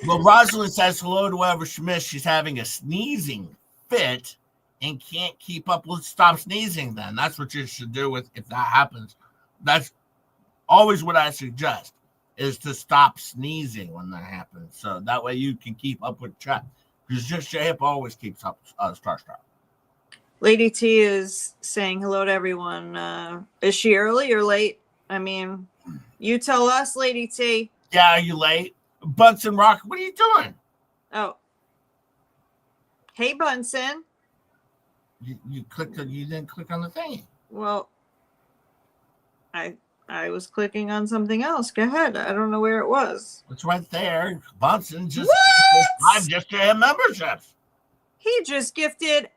Well, Rosalind says hello to whoever she missed. She's having a sneezing fit and can't keep up. Well, stop sneezing then. That's what you should do if that happens. That's always what I suggest, is to stop sneezing when that happens. So that way you can keep up with chat. Because just your hip always keeps up star. Lady T is saying hello to everyone. Is she early or late? I mean, you tell us, Lady T. Yeah, are you late? Bunsen Rock, what are you doing? Oh. Hey, Bunsen. You didn't click on the thing. Well, I was clicking on something else. Go ahead. I don't know where it was. It's right there. Bunsen just to him memberships. He just gifted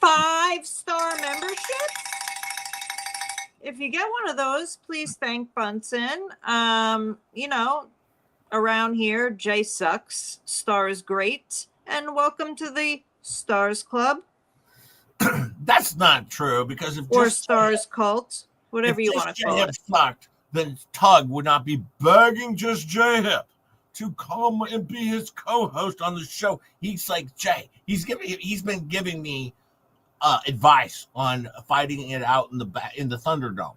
5-star memberships. If you get one of those, please thank Bunsen. Around here, Jay sucks. Star is great. And welcome to the Stars Club. That's not true because if or Stars Cult, whatever you want to call it. Sucked, then Tug would not be begging just Jay Hip to come and be his co-host on the show. He's like, Jay, he's been giving me advice on fighting it out in the Thunderdome.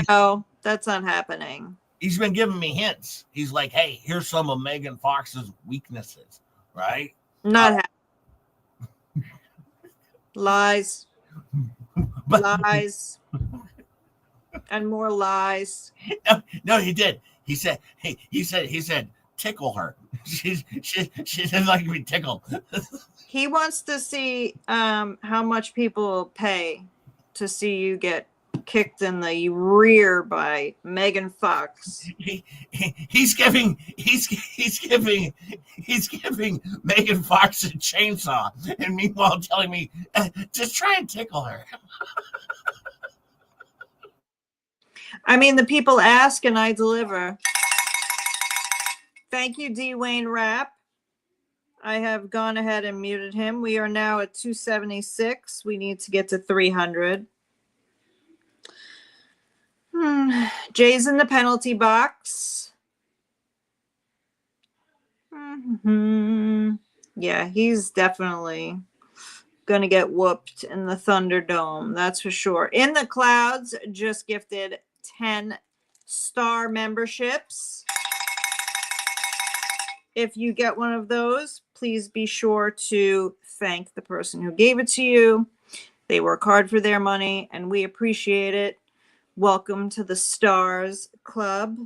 No, that's not happening. He's been giving me hints. He's like, hey, here's some of Megan Fox's weaknesses, right? Not happening. Lies. Lies. And more lies. No, he did. he said tickle her. She doesn't like to be tickled. He wants to see how much people pay to see you get kicked in the rear by Megan Fox. He's giving Megan Fox a chainsaw, and meanwhile telling me just try and tickle her. I mean, the people ask and I deliver. Thank you, D. Wayne Rapp. I have gone ahead and muted him. We are now at 276. We need to get to 300. Jay's in the penalty box. Yeah, he's definitely going to get whooped in the Thunderdome. That's for sure. In the Clouds just gifted 10 star memberships. If you get one of those, please be sure to thank the person who gave it to you. They work hard for their money, and we appreciate it. Welcome to the Stars Club,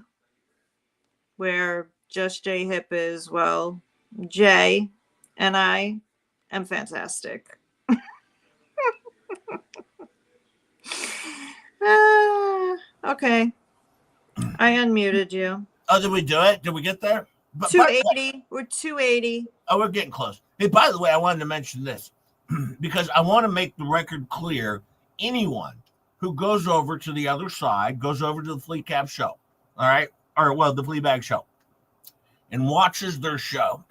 where Just Jay Hip is, well, Jay and I am fantastic. Okay. I unmuted you. Oh, did we do it? Did we get there? 280. We're 280. Oh, we're getting close. Hey, by the way, I wanted to mention this because I want to make the record clear. Anyone who goes over to the other side, goes over to the Fleacap show, all right? Or, well, the Fleabag show, and watches their show.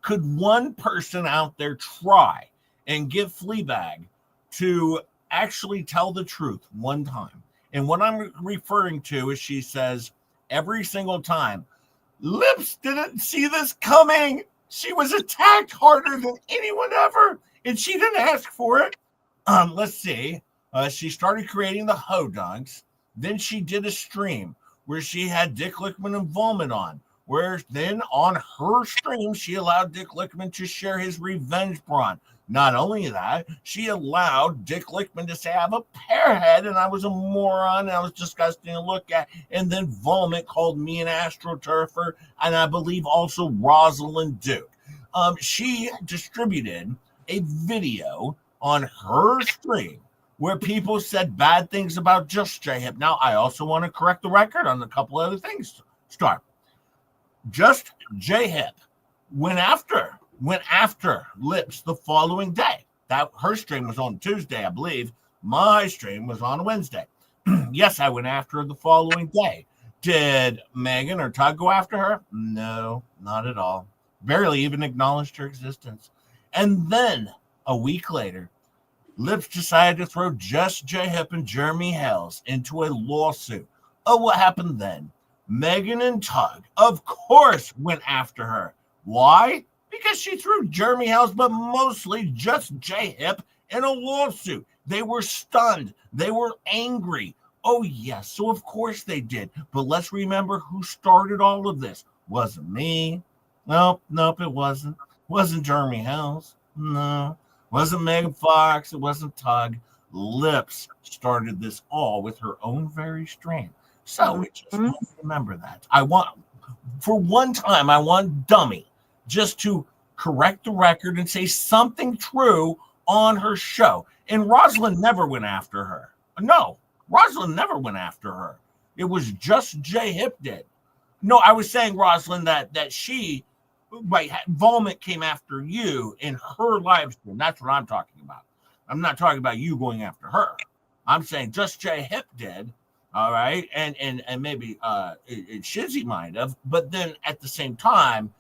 Could one person out there try and get Fleabag to actually tell the truth one time? And what I'm referring to is she says every single time, Lips didn't see this coming. She was attacked harder than anyone ever, and she didn't ask for it. Let's see. She started creating the Hodunks. Then she did a stream where she had Dick Lickman and Volman on, where then on her stream, she allowed Dick Lickman to share his revenge brawn. Not only that, she allowed Dick Lickman to say, I have a pear head, and I was a moron, and I was disgusting to look at. And then Volman called me an astroturfer, and I believe also Rosalind Duke. She distributed a video on her stream where people said bad things about Just J Hip. Now, I also want to correct the record on a couple other things. Start. Just J Hip went after Lips the following day. That her stream was on Tuesday, I believe. My stream was on Wednesday. Yes, I went after her the following day. Did Megan or Tug go after her? No, not at all. Barely even acknowledged her existence. And then a week later, Lips decided to throw Just J Hip and Jeremy Hells into a lawsuit. Oh, what happened then? Megan and Tug, of course, went after her. Why? Because she threw Jeremy Hells, but mostly Just J Hip in a lawsuit. They were stunned. They were angry. Oh, yes, so of course they did. But let's remember who started all of this. Wasn't me. Nope, it wasn't. Wasn't Jeremy Hells. No. Wasn't Megan Fox. It wasn't Tug. Lips started this all with her own very stream. So we just want to remember that. For one time, I want Dummy just to correct the record and say something true on her show. And Rosalind never went after her. No, Rosalind never went after her. It was just J Hip did. No, I was saying, Rosalind, that she, right, Volman came after you in her live stream. That's what I'm talking about. I'm not talking about you going after her. I'm saying just J Hip did. All right. And maybe Shizzy might have. But then at the same time,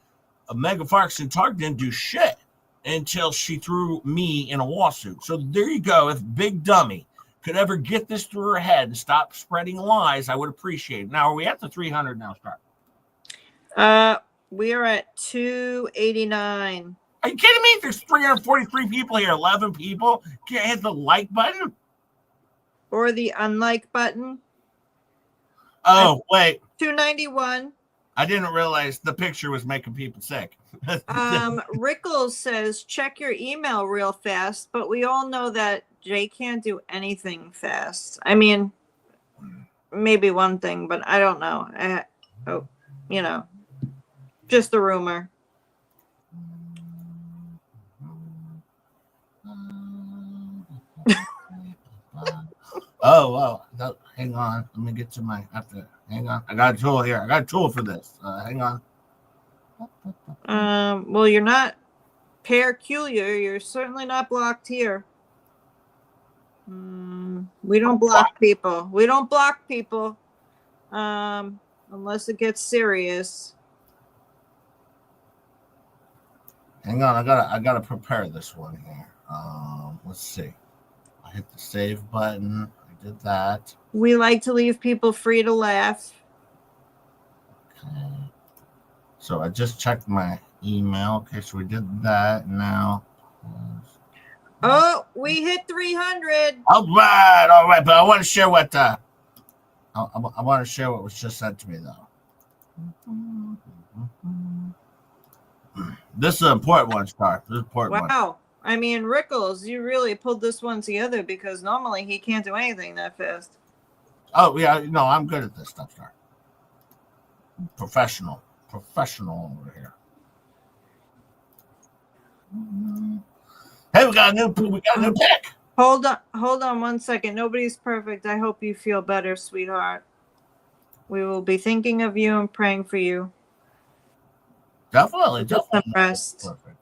Megan Fox and Tug didn't do shit until she threw me in a lawsuit. So there you go. If Big Dummy could ever get this through her head and stop spreading lies, I would appreciate it. Now, are we at the 300 now, Star? We are at 289. Are you kidding me? There's 343 people here, 11 people. Can't hit the like button? Or the unlike button. Oh, wait. 291. I didn't realize the picture was making people sick. Rickles says, check your email real fast, but we all know that Jay can't do anything fast. I mean, maybe one thing, but I don't know. Oh, just a rumor. Oh, well, hang on. Let me get to hang on. I got a tool here. I got a tool for this. Hang on. Well, you're not peculiar. You're certainly not blocked here. We don't block people. We don't block people. Unless it gets serious. Hang on. I gotta prepare this one here. Let's see. I hit the save button. I did that. We like to leave people free to laugh. Okay. So I just checked my email. Okay, so we did that. Now. Oh, we hit 300. All right. But I want to share what I want to share what was just sent to me though. This is an important one, Star. This is an important one. Wow. I mean, Rickles, you really pulled this one together because normally he can't do anything that fast. Oh yeah, no, I'm good at this stuff, Star. Professional over here. Hey, we got a new pick. Hold on 1 second. Nobody's perfect. I hope you feel better, sweetheart. We will be thinking of you and praying for you. Definitely. Some rest. Perfect.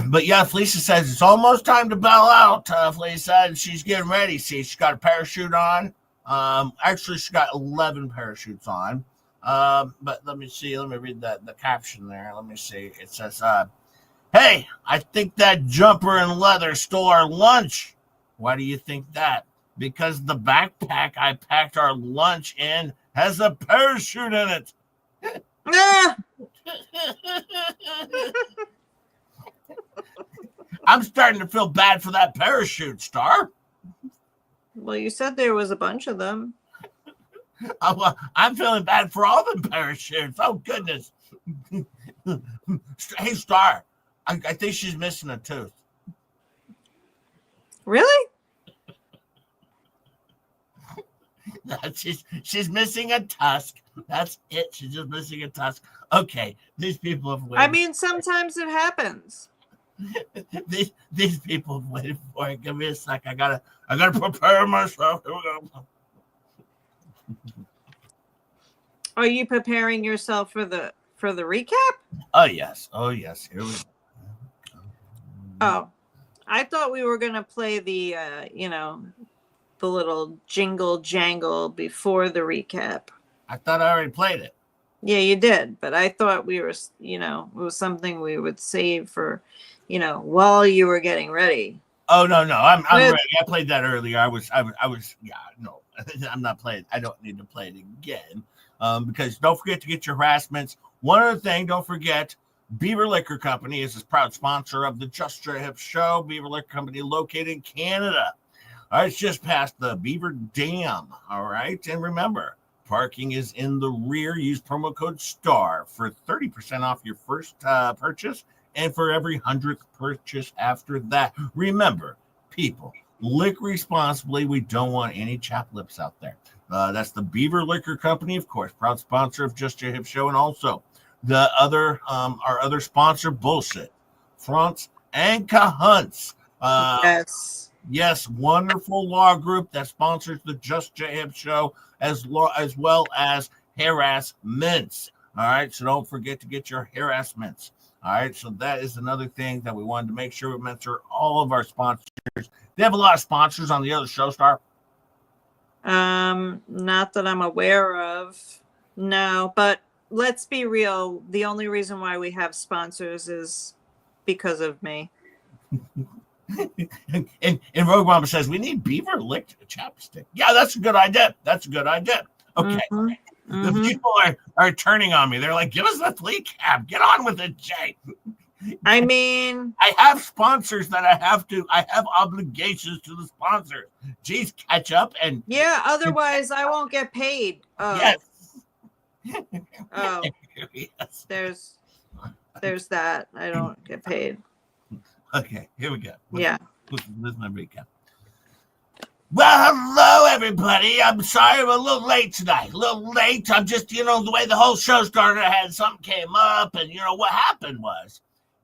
But yeah, Fleasa says it's almost time to bail out. Fleasa, and she's getting ready. See, she's got a parachute on. Actually, she's got 11 parachutes on. But let me see. Let me read the caption there. Let me see. It says, "Hey, I think that jumper and leather stole our lunch." Why do you think that? Because the backpack I packed our lunch in has a parachute in it. Ah! I'm starting to feel bad for that parachute, Star. Well, you said there was a bunch of them. I'm feeling bad for all the parachutes. Oh, goodness. Hey, Star, I think she's missing a tooth. Really? She's missing a tusk. That's it. She's just missing a tusk. Okay, these people have waited. I mean, sometimes it happens. these people have waited for it. Give me a sec. I gotta prepare myself. Here we go. Are you preparing yourself for the recap? Oh yes. Here we go. Oh, I thought we were gonna play the the little jingle jangle before the recap. I thought I already played it. Yeah, you did, but I thought we were, it was something we would save for, while you were getting ready. Oh no, I'm ready. I played that earlier. I was yeah, no. I'm not playing. I don't need to play it again. Because don't forget to get your harassments. One other thing, don't forget, Beaver Liquor Company is a proud sponsor of the Just Your Hip show. Beaver Liquor Company located in Canada. All right, it's just past the Beaver Dam. All right, and remember, parking is in the rear. Use promo code STAR for 30% off your first purchase and for every 100th purchase after that. Remember, people, lick responsibly. We don't want any chapped lips out there. That's the Beaver Liquor Company, of course, proud sponsor of Just Your Hip show, and also the other our other sponsor, Bullshit, France and Cahunts. Yes, wonderful law group that sponsors the Just Your Hip show as well as harassments. All right, so don't forget to get your harassments. All right, so that is another thing that we wanted to make sure we mention all of our sponsors. They have a lot of sponsors on the other show, Star. Not that I'm aware of. No, but let's be real. The only reason why we have sponsors is because of me. and Rogue Mama says we need beaver licked chapstick. Yeah, that's a good idea. Okay. The people are turning on me. They're like, give us the Fleacap. Get on with it, Jay. I mean, I have sponsors that I have obligations to the sponsors. Geez, catch up and yeah, otherwise I won't get paid. Oh. Yes. Oh. Yes. There's that. I don't get paid. Okay, here we go. Yeah. This is my recap. Well, hello, everybody. I'm sorry I'm a little late tonight. A little late. I'm just, the way the whole show started, I had something came up, and, what happened was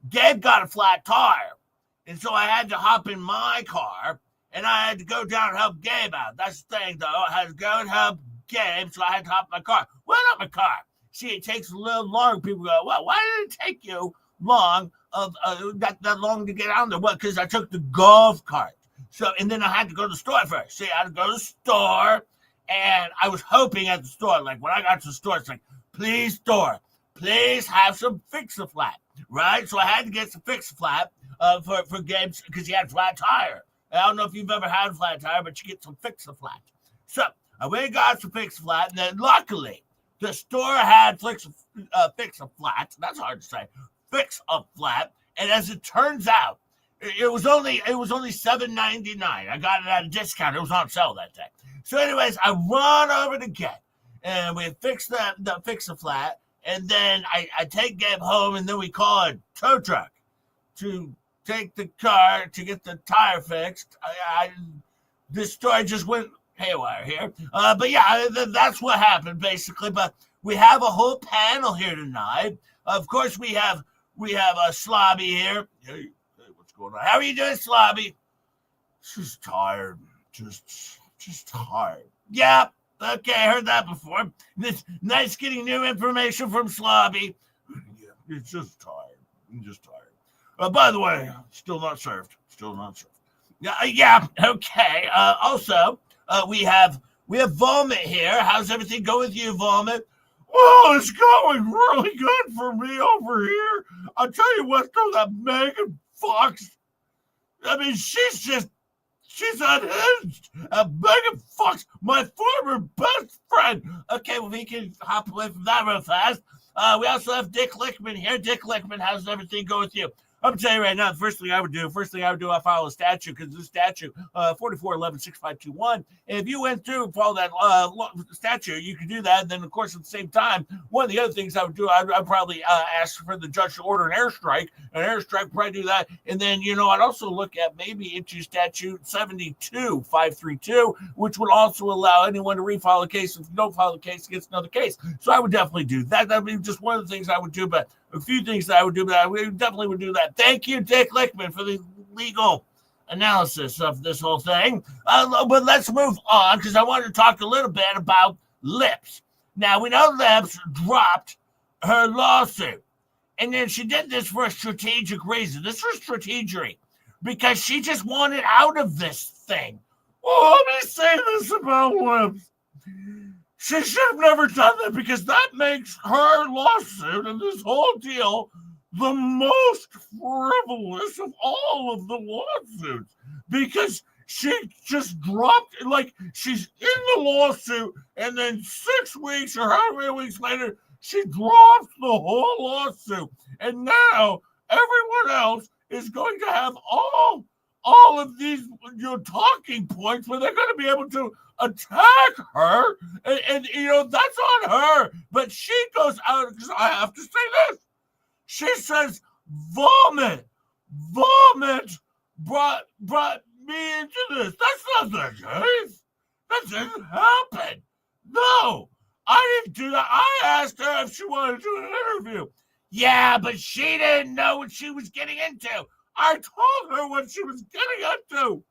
Gabe got a flat tire. And so I had to hop in my car, and I had to go down and help Gabe out. That's the thing, though. I had to go and help Gabe, so I had to hop in my car. Well, not my car. See, it takes a little longer. People go, well, why did it take you that long to get out there? Well, because I took the golf cart. So, and then I had to go to the store first. See, I had to go to the store, and I was hoping at the store, like when I got to the store, it's like, please, store, please have some Fix-A-Flat, right? So I had to get some Fix-A-Flat for Gabe because he had a flat tire. I don't know if you've ever had a flat tire, but you get some Fix-A-Flat. So I went and got some Fix-A-Flat, and then luckily the store had Fix-A-Flat. That's hard to say. Fix-A-Flat, and as it turns out, it was only $7.99. I got it at a discount. It was on sale that day. So, anyways, I run over to Gabe, and we fix the Fix-A-Flat, and then I take Gabe home, and then we call a tow truck to take the car to get the tire fixed. This story just went haywire here, but yeah, that's what happened basically. But we have a whole panel here tonight. Of course, we have a Slobbie here. Hey, what's going on? How are you doing, Slobbie? Just tired. Just tired. Yeah. Okay, I heard that before. It's nice getting new information from Slobbie. Yeah, it's just tired. I'm just tired. By the way, still not served. Yeah. Okay. Also, we have Vomit here. How's everything going with you, Vomit? Well, it's going really good for me over here. I'll tell you what, though, that Megan Fox, I mean, she's unhinged. Megan Fox, my former best friend. Okay, well, we can hop away from that real fast. We also have Dick Lickman here. Dick Lickman, how's everything go with you? I'm telling you right now, the first thing I would do, I follow a statute, because this statute, 44116521. And if you went through and followed that statute, you could do that. And then, of course, at the same time, one of the other things I would do, I'd probably ask for the judge to order an airstrike. An airstrike would probably do that. And then, I'd also look at maybe into statute 72532, which would also allow anyone to refile a case if you don't file a case against another case. So I would definitely do that. That would be just one of the things I would do, but a few things that I would do, but I definitely would do that. Thank you, Dick Lickman, for the legal analysis of this whole thing. But let's move on, because I wanted to talk a little bit about Lips. Now, we know Lips dropped her lawsuit, and then she did this for a strategic reason. This was strategery, because she just wanted out of this thing. Well, let me say this about Lips. She should have never done that, because that makes her lawsuit and this whole deal the most frivolous of all of the lawsuits, because she just dropped, like, she's in the lawsuit, and then 6 weeks or however many weeks later, she drops the whole lawsuit. And now everyone else is going to have all of these talking points where they're going to be able to attack her, and that's on her. But she goes out, because I have to say this. She says, Vomit brought me into this. That's not the case. That didn't happen. No, I didn't do that. I asked her if she wanted to do an interview. Yeah, but she didn't know what she was getting into. I told her what she was getting into.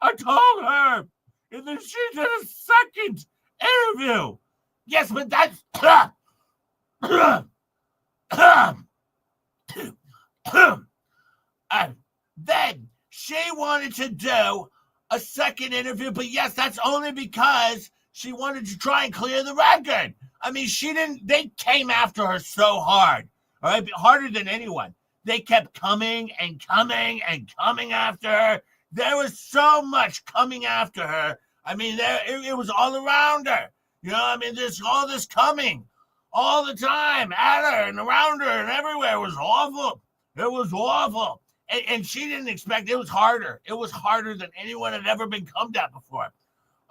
I told her. And then she did a second interview. Yes, but that's... then she wanted to do a second interview, but yes, that's only because she wanted to try and clear the record. I mean, they came after her so hard, all right, harder than anyone. They kept coming and coming and coming after her. There was so much coming after her. I mean, it was all around her. There's all this coming all the time at her and around her and everywhere. It was awful. It was awful. And she didn't expect it. It was harder. It was harder than anyone had ever been come at before.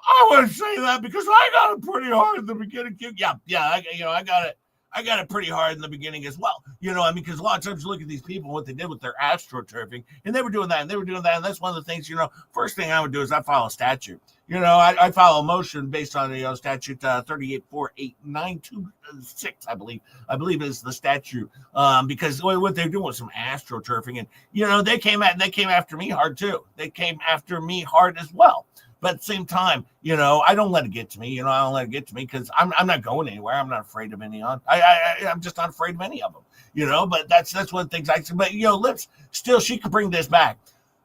I wouldn't say that, because I got it pretty hard at the beginning. Yeah, I got it. I got it pretty hard in the beginning as well. You know, I mean, because a lot of times you look at these people, what they did with their astroturfing, and they were doing that, and they were doing that. And that's one of the things, you know, first thing I would do is I file a statute. You know, I file a motion based on, you know, statute 384892.6, I believe is the statute, because what they're doing was some astroturfing, and you know they came after me hard too. They came after me hard as well. But at the same time, you know, I don't let it get to me. You know, I don't let it get to me because I'm not going anywhere. I'm not afraid of any on. I'm just not afraid of any of them. You know, but that's one of the things I said. But you know, Lips still she could bring this back.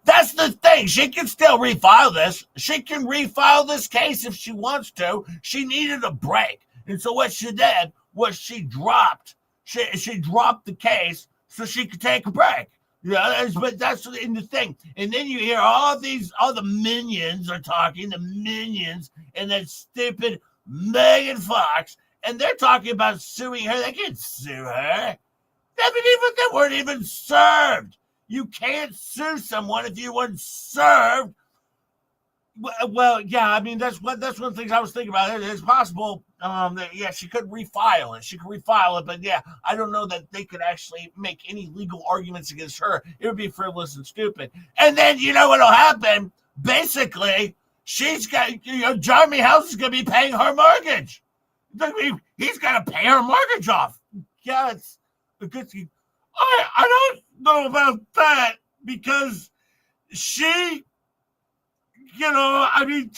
That's the thing. She can still refile this. She can refile this case if she wants to. She needed a break, and so what she did was she dropped the case so she could take a break. Yeah, but that's in the thing. And then you hear all the minions are talking, the minions, and that stupid Megan Fox, and they're talking about suing her. They can't sue her. They weren't even served. You can't sue someone if you weren't served. Well, yeah, I mean that's one of the things I was thinking about. It's possible, that she could refile it. She could refile it, but yeah, I don't know that they could actually make any legal arguments against her. It would be frivolous and stupid. And then you know what'll happen? Basically, she's got Jeremy House is going to be paying her mortgage. He's got to pay her mortgage off. Yeah, it's a good thing. I don't know about that because she. You know, I mean,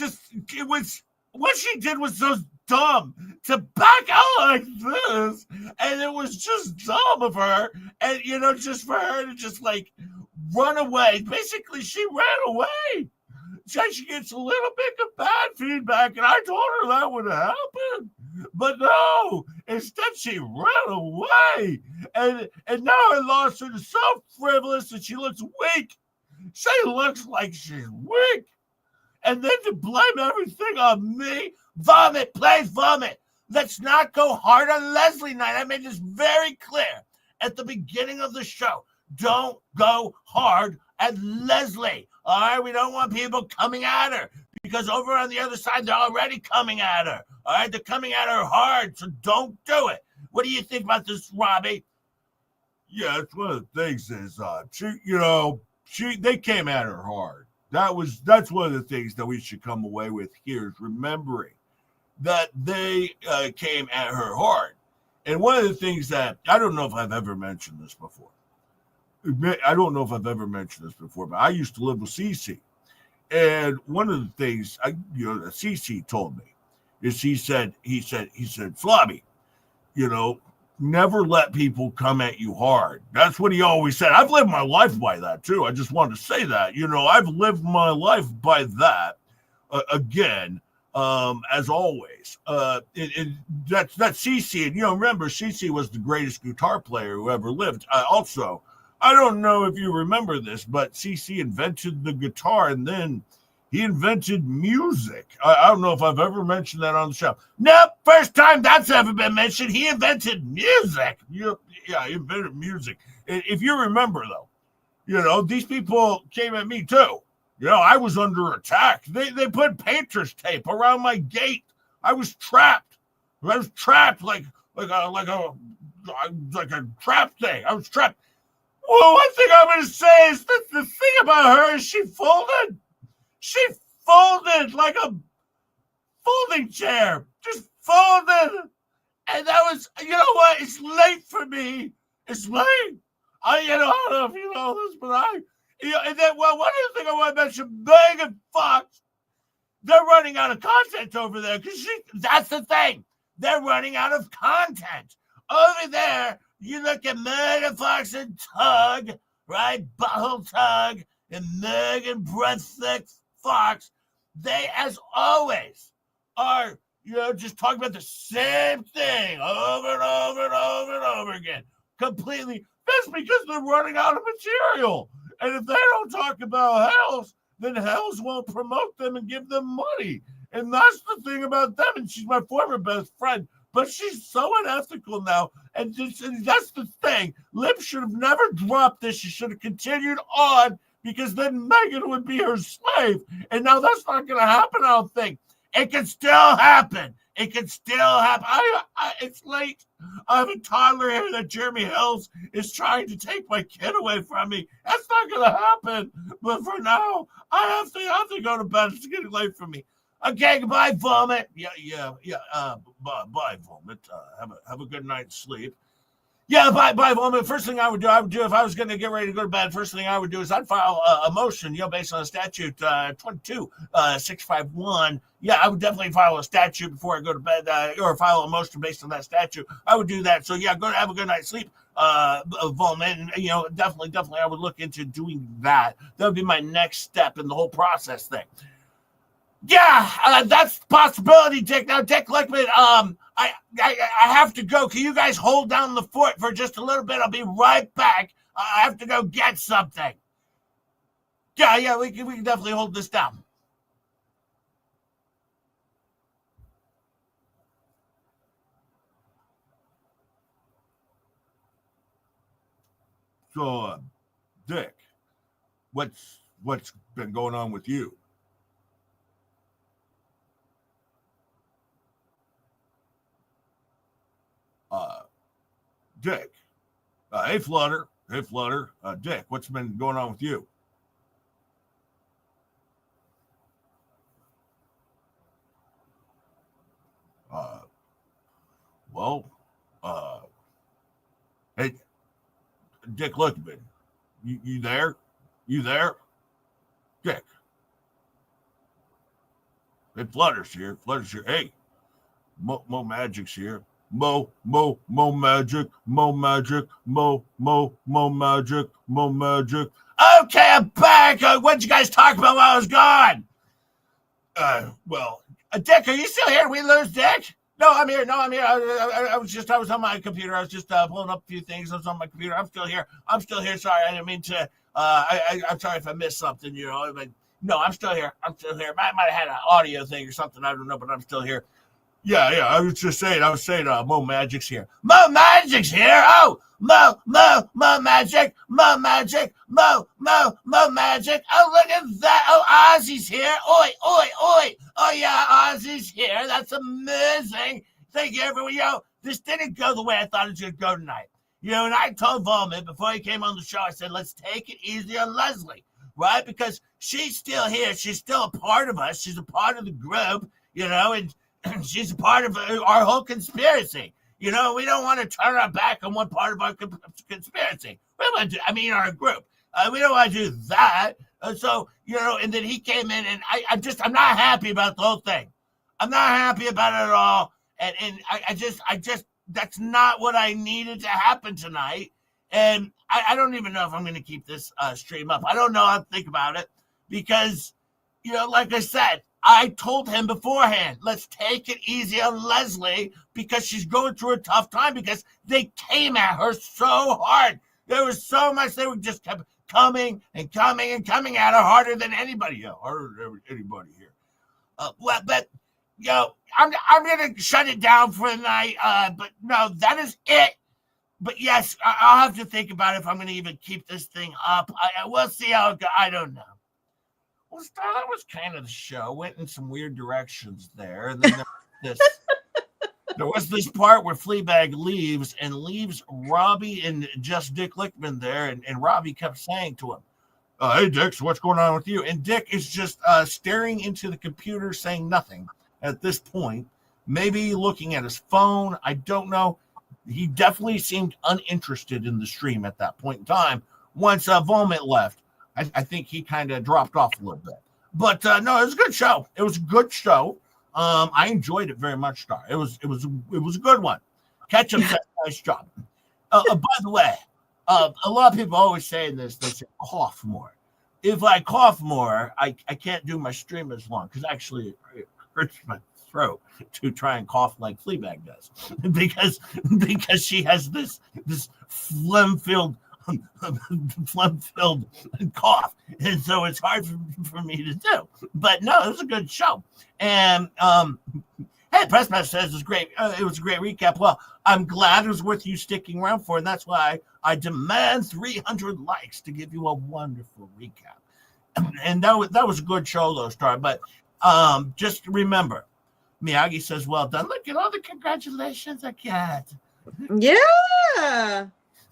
what she did was so dumb to back out like this. And it was just dumb of her. And, you know, just for her to just like run away. Basically, she ran away. She gets a little bit of bad feedback. And I told her that would happen. But no, instead she ran away. And now her lawsuit is so frivolous that she looks weak. She looks like she's weak. And then to blame everything on me, vomit, please vomit. Let's not go hard on Leslie tonight. I made this very clear at the beginning of the show. Don't go hard at Leslie. All right, we don't want people coming at her because over on the other side, they're already coming at her. All right, they're coming at her hard, so don't do it. What do you think about this, Robbie? Yeah, it's one of the things is, they came at her hard. That's one of the things that we should come away with here is remembering that they came at her hard. And one of the things that I don't know if I've ever mentioned this before. But I used to live with Cece. And one of the things that Cece told me is he said, Slobbie, never let people come at you hard. That's what he always said. I've lived my life by that too. I just wanted to say that, I've lived my life by that again, as always. That's Cece. And, remember Cece was the greatest guitar player who ever lived. Also, I don't know if you remember this, but Cece invented the guitar and then he invented music. I don't know if I've ever mentioned that on the show. Nope, first time that's ever been mentioned. He invented music. Yeah, he invented music. If you remember, though, these people came at me, too. I was under attack. They put painter's tape around my gate. I was trapped. I was trapped like a trap thing. I was trapped. Well, one thing I'm going to say is that the thing about her is she folded. She folded like a folding chair. Just folded. And that was, you know what? It's late for me. It's late. I don't know if you know this, but and then, one other thing I want to mention, Megan Fox, they're running out of content over there because that's the thing. They're running out of content. Over there, you look at Megan Fox and Tug, right? Butthole Tug and Megan Breath Fox, they, as always, are, just talking about the same thing over and over and over and over again. Completely. That's because they're running out of material. And if they don't talk about Hells, then Hells won't promote them and give them money. And that's the thing about them. And she's my former best friend. But she's so unethical now. And that's the thing. Lip should have never dropped this. She should have continued on. Because then Megan would be her slave. And now that's not going to happen, I don't think. It can still happen. It can still happen. It's late. I have a toddler here that Jeremy Hills is trying to take my kid away from me. That's not going to happen. But for now, I have to go to bed. It's getting late for me. Okay, goodbye, Vomit. Yeah. Bye, Vomit. Have a good night's sleep. Yeah, bye, Vomit. First thing I would do if I was going to get ready to go to bed, first thing I would do is I'd file a motion, based on the statute 22-651. Yeah, I would definitely file a statute before I go to bed, or file a motion based on that statute. I would do that. So, yeah, go to have a good night's sleep, Vomit. And, definitely, I would look into doing that. That would be my next step in the whole process thing. Yeah, that's a possibility, Dick. Now, Dick Lickman, I have to go. Can you guys hold down the fort for just a little bit? I'll be right back. I have to go get something. Yeah, we can definitely hold this down. So, Dick, what's been going on with you? Dick. Hey, Flutter. Dick, what's been going on with you? Hey, Dick Lickman, you there? You there? Dick. Hey, Flutter's here. Hey, Mo Magic's here. Mo magic. Okay, I'm back. What'd you guys talk about while I was gone? Dick, are you still here? We lose Dick? No, I'm here. I was on my computer. I was just pulling up a few things. I was on my computer. I'm still here. Sorry, I didn't mean to. I'm sorry if I missed something. But no, I'm still here. Might have had an audio thing or something. I don't know, but I'm still here. Yeah. I was saying, Mo Magic's here. Mo Magic's here. Oh, Mo Magic. Mo Magic. Oh, look at that. Oh, Ozzy's here. Oi. Oh, yeah, Ozzy's here. That's amazing. Thank you, everyone. This didn't go the way I thought it was going to go tonight. And I told Vomit before he came on the show, I said, let's take it easy on Leslie, right? Because she's still here. She's still a part of us. She's a part of the group, and she's a part of our whole conspiracy. We don't want to turn our back on one part of our conspiracy. Our group. We don't want to do that. So, and then he came in, and I'm not happy about the whole thing. I'm not happy about it at all. And I just, that's not what I needed to happen tonight. And I don't even know if I'm going to keep this stream up. I don't know how to think about it because, like I said, I told him beforehand, let's take it easy on Leslie because she's going through a tough time because they came at her so hard. There was so much. They were just kept coming at her harder than anybody. Harder than anybody here. I'm going to shut it down for the night. But no, that is it. But yes, I'll have to think about if I'm going to even keep this thing up. We'll see how it goes. I don't know. Well, that was kind of the show. Went in some weird directions there. And then there was this part where Fleabag leaves Robbie and just Dick Lickman there. And Robbie kept saying to him, hey, Dick, so what's going on with you? And Dick is just staring into the computer saying nothing at this point. Maybe looking at his phone. I don't know. He definitely seemed uninterested in the stream at that point in time. Once Vomit left, I think he kind of dropped off a little bit. But no, it was a good show. It was a good show. I enjoyed it very much, Star. It was a good one. Ketchup said nice job. By the way, a lot of people always saying this. They say cough more. If I cough more, I can't do my stream as long because actually it hurts my throat to try and cough like Fleabag does because she has this phlegm-filled cough, and so it's hard for me to do. But no, it was a good show. And hey, Pressmatch says it's great. It was a great recap. Well, I'm glad it was worth you sticking around for, and that's why I demand 300 likes to give you a wonderful recap. And that was a good show, though, Star. But just remember, Miyagi says, "Well done. Look at all the congratulations I got." Yeah.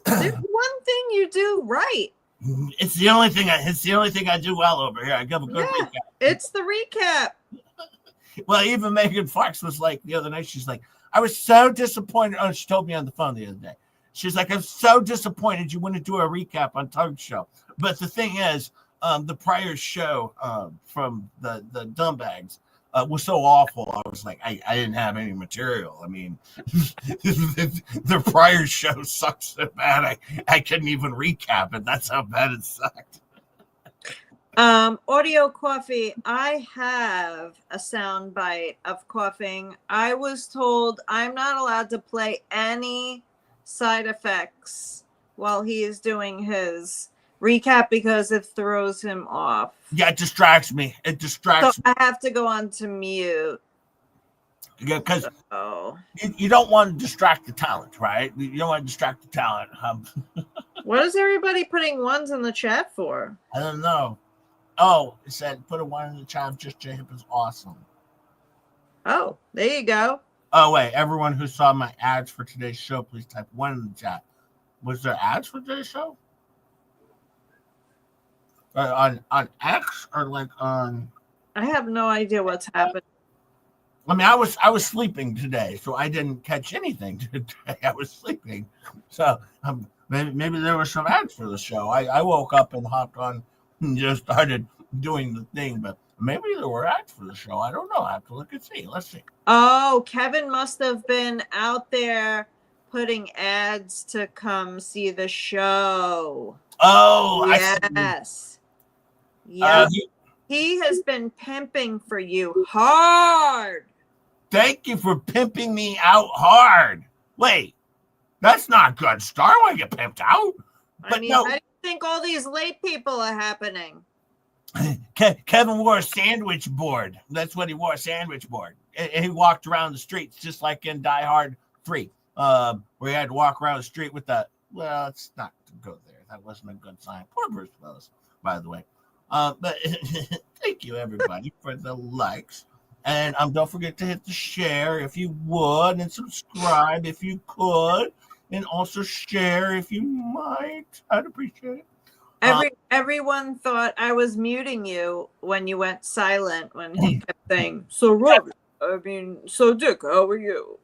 There's one thing you do right. It's the only thing I do well over here. I give a good recap. It's the recap. Well, even Megan Fox was like the other night. She's like, "I was so disappointed." Oh, she told me on the phone the other day. She's like, "I'm so disappointed you wouldn't do a recap on Tug's show." But the thing is, the prior show from the Dumbags was so awful. I was like, I didn't have any material. I mean, the prior show sucked so bad I couldn't even recap it. That's how bad it sucked. Audio coffee. I have a sound bite of coughing. I was told I'm not allowed to play any side effects while he is doing his recap because it throws him off. Yeah, it distracts me. So I have to go on to mute. Yeah, because you don't want to distract the talent, right? You don't want to distract the talent. What is everybody putting ones in the chat for? I don't know. Oh, it said put a one in the chat. Just J Hip is awesome. Oh, there you go. Oh, wait. Everyone who saw my ads for today's show, please type one in the chat. Was there ads for today's show? On X or like on? I have no idea what's happening. I mean, I was sleeping today, so I didn't catch anything today. I was sleeping, so maybe there were some ads for the show. I woke up and hopped on and just started doing the thing, but maybe there were ads for the show. I don't know. I have to look and see. Let's see. Oh, Kevin must have been out there putting ads to come see the show. Oh, yes. Yes. He has been pimping for you hard. Thank you for pimping me out hard. Wait, that's not good. Star want to get pimped out. But I mean, no. how do you think all these late people are happening? Kevin wore a sandwich board. That's what he wore, a sandwich board. And he walked around the streets just like in Die Hard 3, where he had to walk around the street with that. Well, it's not to go there. That wasn't a good sign. Poor Bruce Willis, by the way. But thank you, everybody, for the likes. And don't forget to hit the share if you would, and subscribe if you could, and also share if you might. I'd appreciate it. Everyone thought I was muting you when you went silent when he kept saying, "So Robert, so Dick, how are you?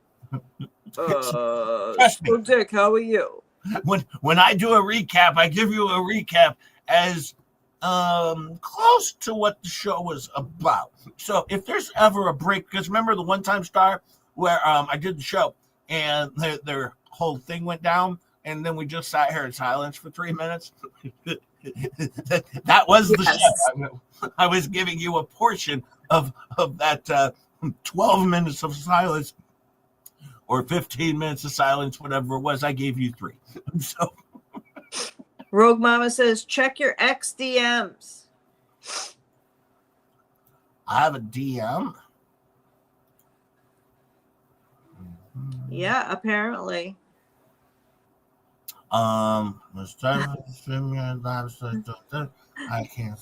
So Dick, how are you?" When I do a recap, I give you a recap as close to what the show was about. So if there's ever a break, because remember the one time Star where I did the show and their whole thing went down, and then we just sat here in silence for 3 minutes. That was the show. I was giving you a portion of that 12 minutes of silence or 15 minutes of silence, whatever it was. I gave you 3. So Rogue Mama says, check your X DMs. I have a DM. Yeah, apparently. I can't.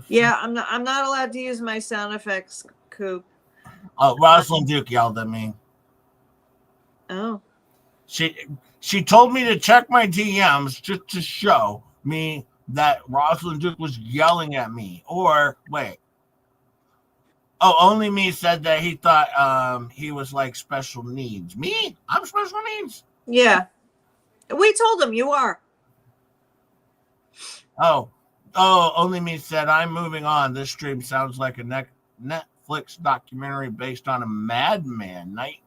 Yeah, I'm not allowed to use my sound effects, Coop. Oh, Rosalind Duke yelled at me. Oh. She told me to check my DMs just to show me that Rosalind Duke was yelling at me. Or wait. Oh, only me said that he thought he was like special needs. Me? I'm special needs. Yeah. We told him you are. Oh, only me said I'm moving on. This stream sounds like a Netflix documentary based on a madman night.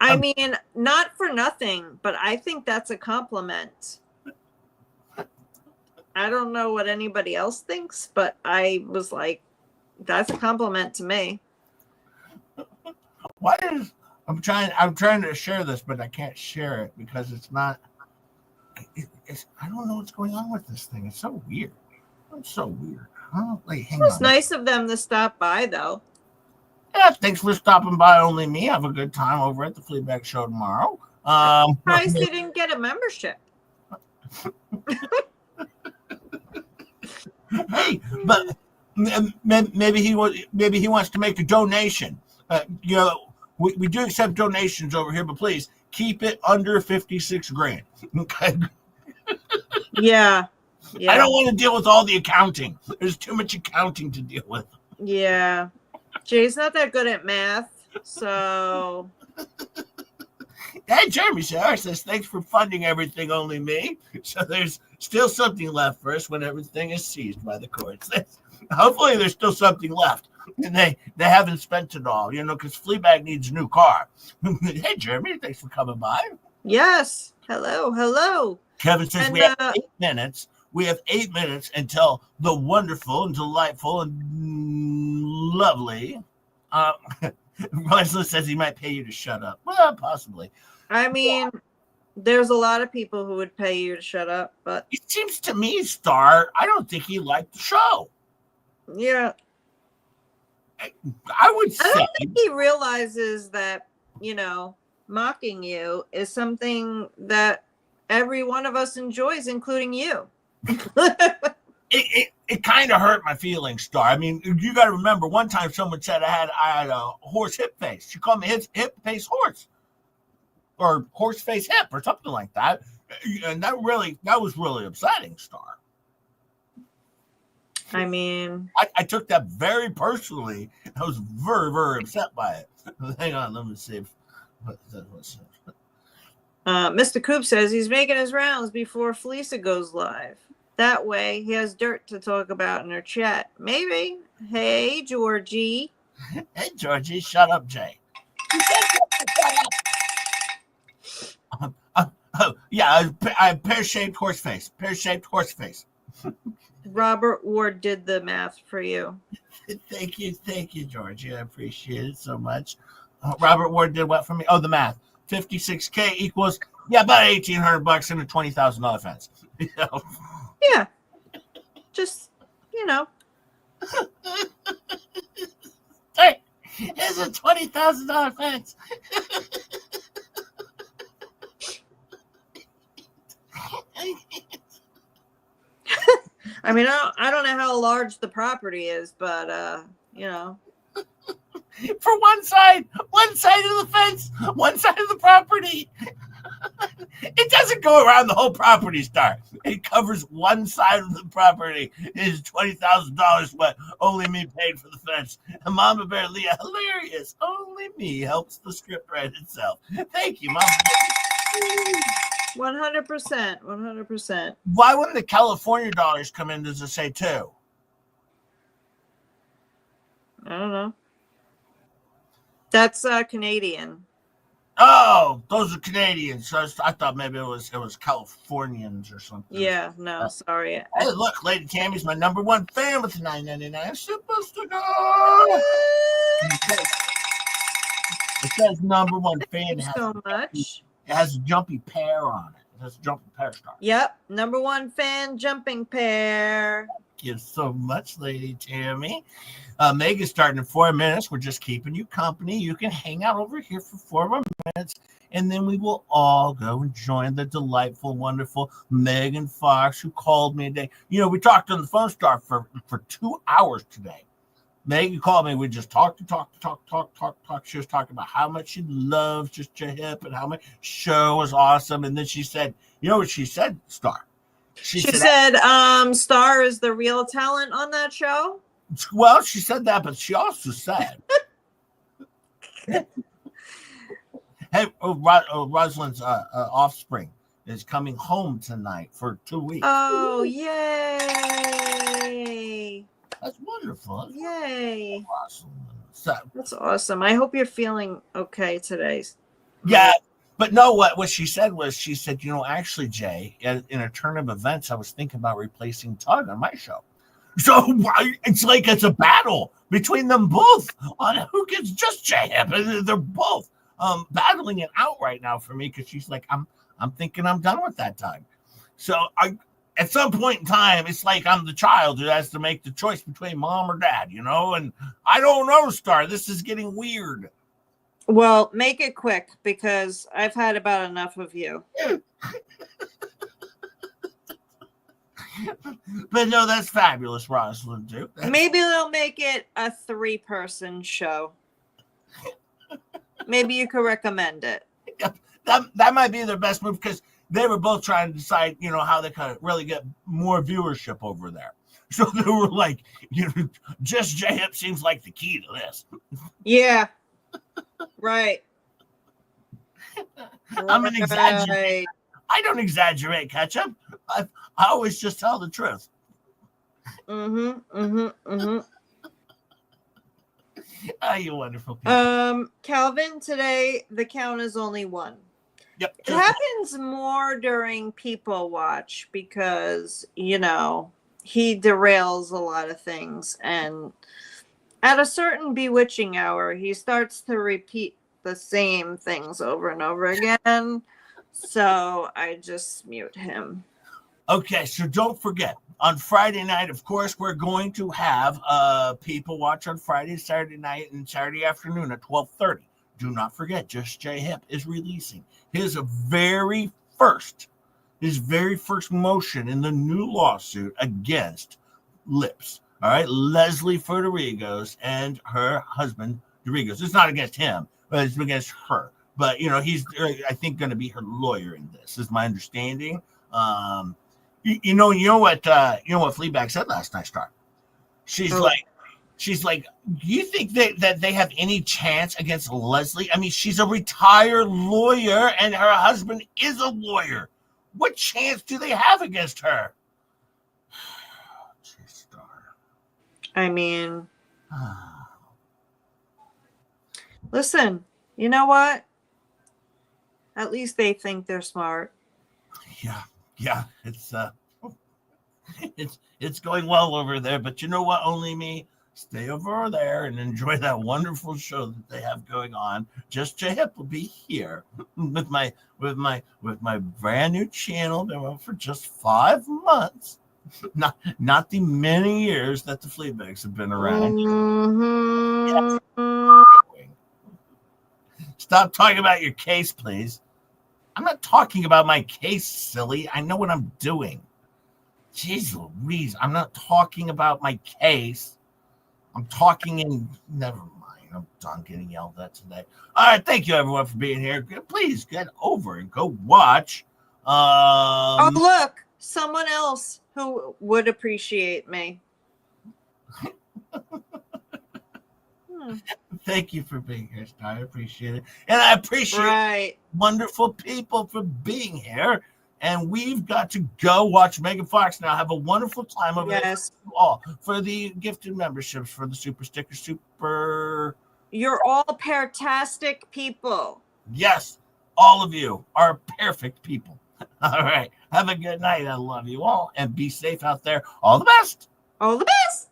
I mean, not for nothing, but I think that's a compliment. I don't know what anybody else thinks, but I was like, that's a compliment to me. I'm trying to share this, but I can't share it because it's not. I don't know what's going on with this thing. It's so weird. It's so weird. Huh? Wait, hang on. It was nice of them to stop by, though. Yeah, thanks for stopping by. Only me. Have a good time over at the Fleabag show tomorrow. Surprised he didn't get a membership. Hey, but maybe he wants to make a donation We do accept donations over here, but please keep it under 56 grand. Okay. Yeah. I don't want to deal with all the accounting. There's too much accounting to deal with. Yeah. Jay's not that good at math, so. Hey, Jeremy says, thanks for funding everything, only me. So there's still something left for us when everything is seized by the courts. Hopefully there's still something left. And they haven't spent it all, because Fleabag needs a new car. Hey, Jeremy, thanks for coming by. Yes. Hello. Kevin says And, we have 8 minutes. We have 8 minutes until the wonderful and delightful and lovely. Rosalind says he might pay you to shut up. Well, possibly. I mean, there's a lot of people who would pay you to shut up, but It seems to me, Star, I don't think he liked the show. yeah, I would I say don't think he realizes that, mocking you is something that every one of us enjoys, including you. it kind of hurt my feelings, Star. I mean, you got to remember, one time someone said I had a horse hip face. She called me hip face horse, or horse face hip, or something like that. And that was really upsetting, Star. I mean, I took that very personally. I was very, very upset by it. Hang on, let me see. Mr. Coop says he's making his rounds before Fleasa goes live. That way, he has dirt to talk about in her chat. Maybe. Hey, Georgie. Hey, Georgie, shut up, Jay. Yeah, a pear-shaped horse face. Pear-shaped horse face. Robert Ward did the math for you. Thank you, Georgie. I appreciate it so much. Robert Ward did what for me? Oh, the math. 56K equals about $1,800 and a $20,000 fence. Yeah. Just, Hey, it's a $20,000 fence. I mean, I don't know how large the property is, but, For one side of the fence, one side of the property. It doesn't go around the whole property, Star. It covers one side of the property. It is $20,000 what only me paid for the fence. And Mama Bear Leah, hilarious. Only me helps the script write itself. Thank you, Mama. 100%. Why wouldn't the California dollars come in, does it say too? I don't know. That's Canadian. Oh, those are Canadians. So I thought maybe it was Californians or something. Yeah, no, sorry. Hey, look, Lady Tammy's my number one fan with the $9.99 super sticker. It says number one fan. Thank you so much. It has a jumpy pear on it. It has a jumpy pear star. Yep, number one fan, jumping pear. Thank you so much, Lady Tammy. Megan's starting in 4 minutes. We're just keeping you company. You can hang out over here for 4 more minutes, and then we will all go and join the delightful, wonderful Megan Fox, who called me today. We talked on the phone, Star, for 2 hours today. Megan called me. We just talked. She was talking about how much she loves Just Your Hip and how much show was awesome. And then she said, you know what she said, Star? She said Star is the real talent on that show. Well, she said that, but she also said, hey, Rosalind's offspring is coming home tonight for 2 weeks. Oh, yay. That's wonderful. Yay. Awesome. So, That's awesome. I hope you're feeling okay today. yeah, but no, what she said was, she said, actually, Jay, in a turn of events, I was thinking about replacing Tug on my show. So it's like it's a battle between them both on who gets Just Jay Hip. They're both battling it out right now for me, because she's like, I'm thinking I'm done with that time. So at some point in time, it's like I'm the child who has to make the choice between mom or dad, and I don't know, Star. This is getting weird. Well, make it quick, because I've had about enough of you. But no, that's fabulous, Rosalind, too. Maybe they'll make it a 3-person show. Maybe you could recommend it. That might be their best move because they were both trying to decide, how they kind of really get more viewership over there. So they were like, just J-Hip seems like the key to this. Yeah. Right. I'm an exaggerator. I don't exaggerate, Ketchup. I always just tell the truth. Oh, you wonderful people. Calvin, today the count is only 1. Yep. It happens more during People Watch because, he derails a lot of things. And at a certain bewitching hour, he starts to repeat the same things over and over again. So I just mute him. Okay, so don't forget, on Friday night, of course, we're going to have People Watch on Friday, Saturday night, and Saturday afternoon at 12:30. Do not forget, Just J-Hip is releasing his very first motion in the new lawsuit against Lips. All right, Leslie Federigo's and her husband, Dorigo's. It's not against him, but it's against her. But, he's, I think, going to be her lawyer in this, is my understanding. You know what Fleabag said last night, Star? She's like, do you think that they have any chance against Leslie? I mean, she's a retired lawyer and her husband is a lawyer. What chance do they have against her? Jeez, Star. I mean, listen, you know what? At least they think they're smart. Yeah, it's going well over there, but you know what? Only me. Stay over there and enjoy that wonderful show that they have going on. Just J-Hip will be here with my brand new channel. Been on for just 5 months, not the many years that the Fleabags have been around. Yes. Stop talking about your case, please. I'm not talking about my case, silly. I know what I'm doing. Jeez Louise, I'm not talking about my case. I'm talking in... Never mind. I'm done getting yelled at today. All right, thank you, everyone, for being here. Please get over and go watch. Oh, look. Someone else who would appreciate me. Thank you for being here, Star. I appreciate it. And I appreciate wonderful people for being here. And we've got to go watch Megan Fox now. Have a wonderful time over there for all. For the gifted memberships, for the super sticker, You're all fantastic people. Yes, all of you are perfect people. All right. Have a good night. I love you all. And be safe out there. All the best. All the best.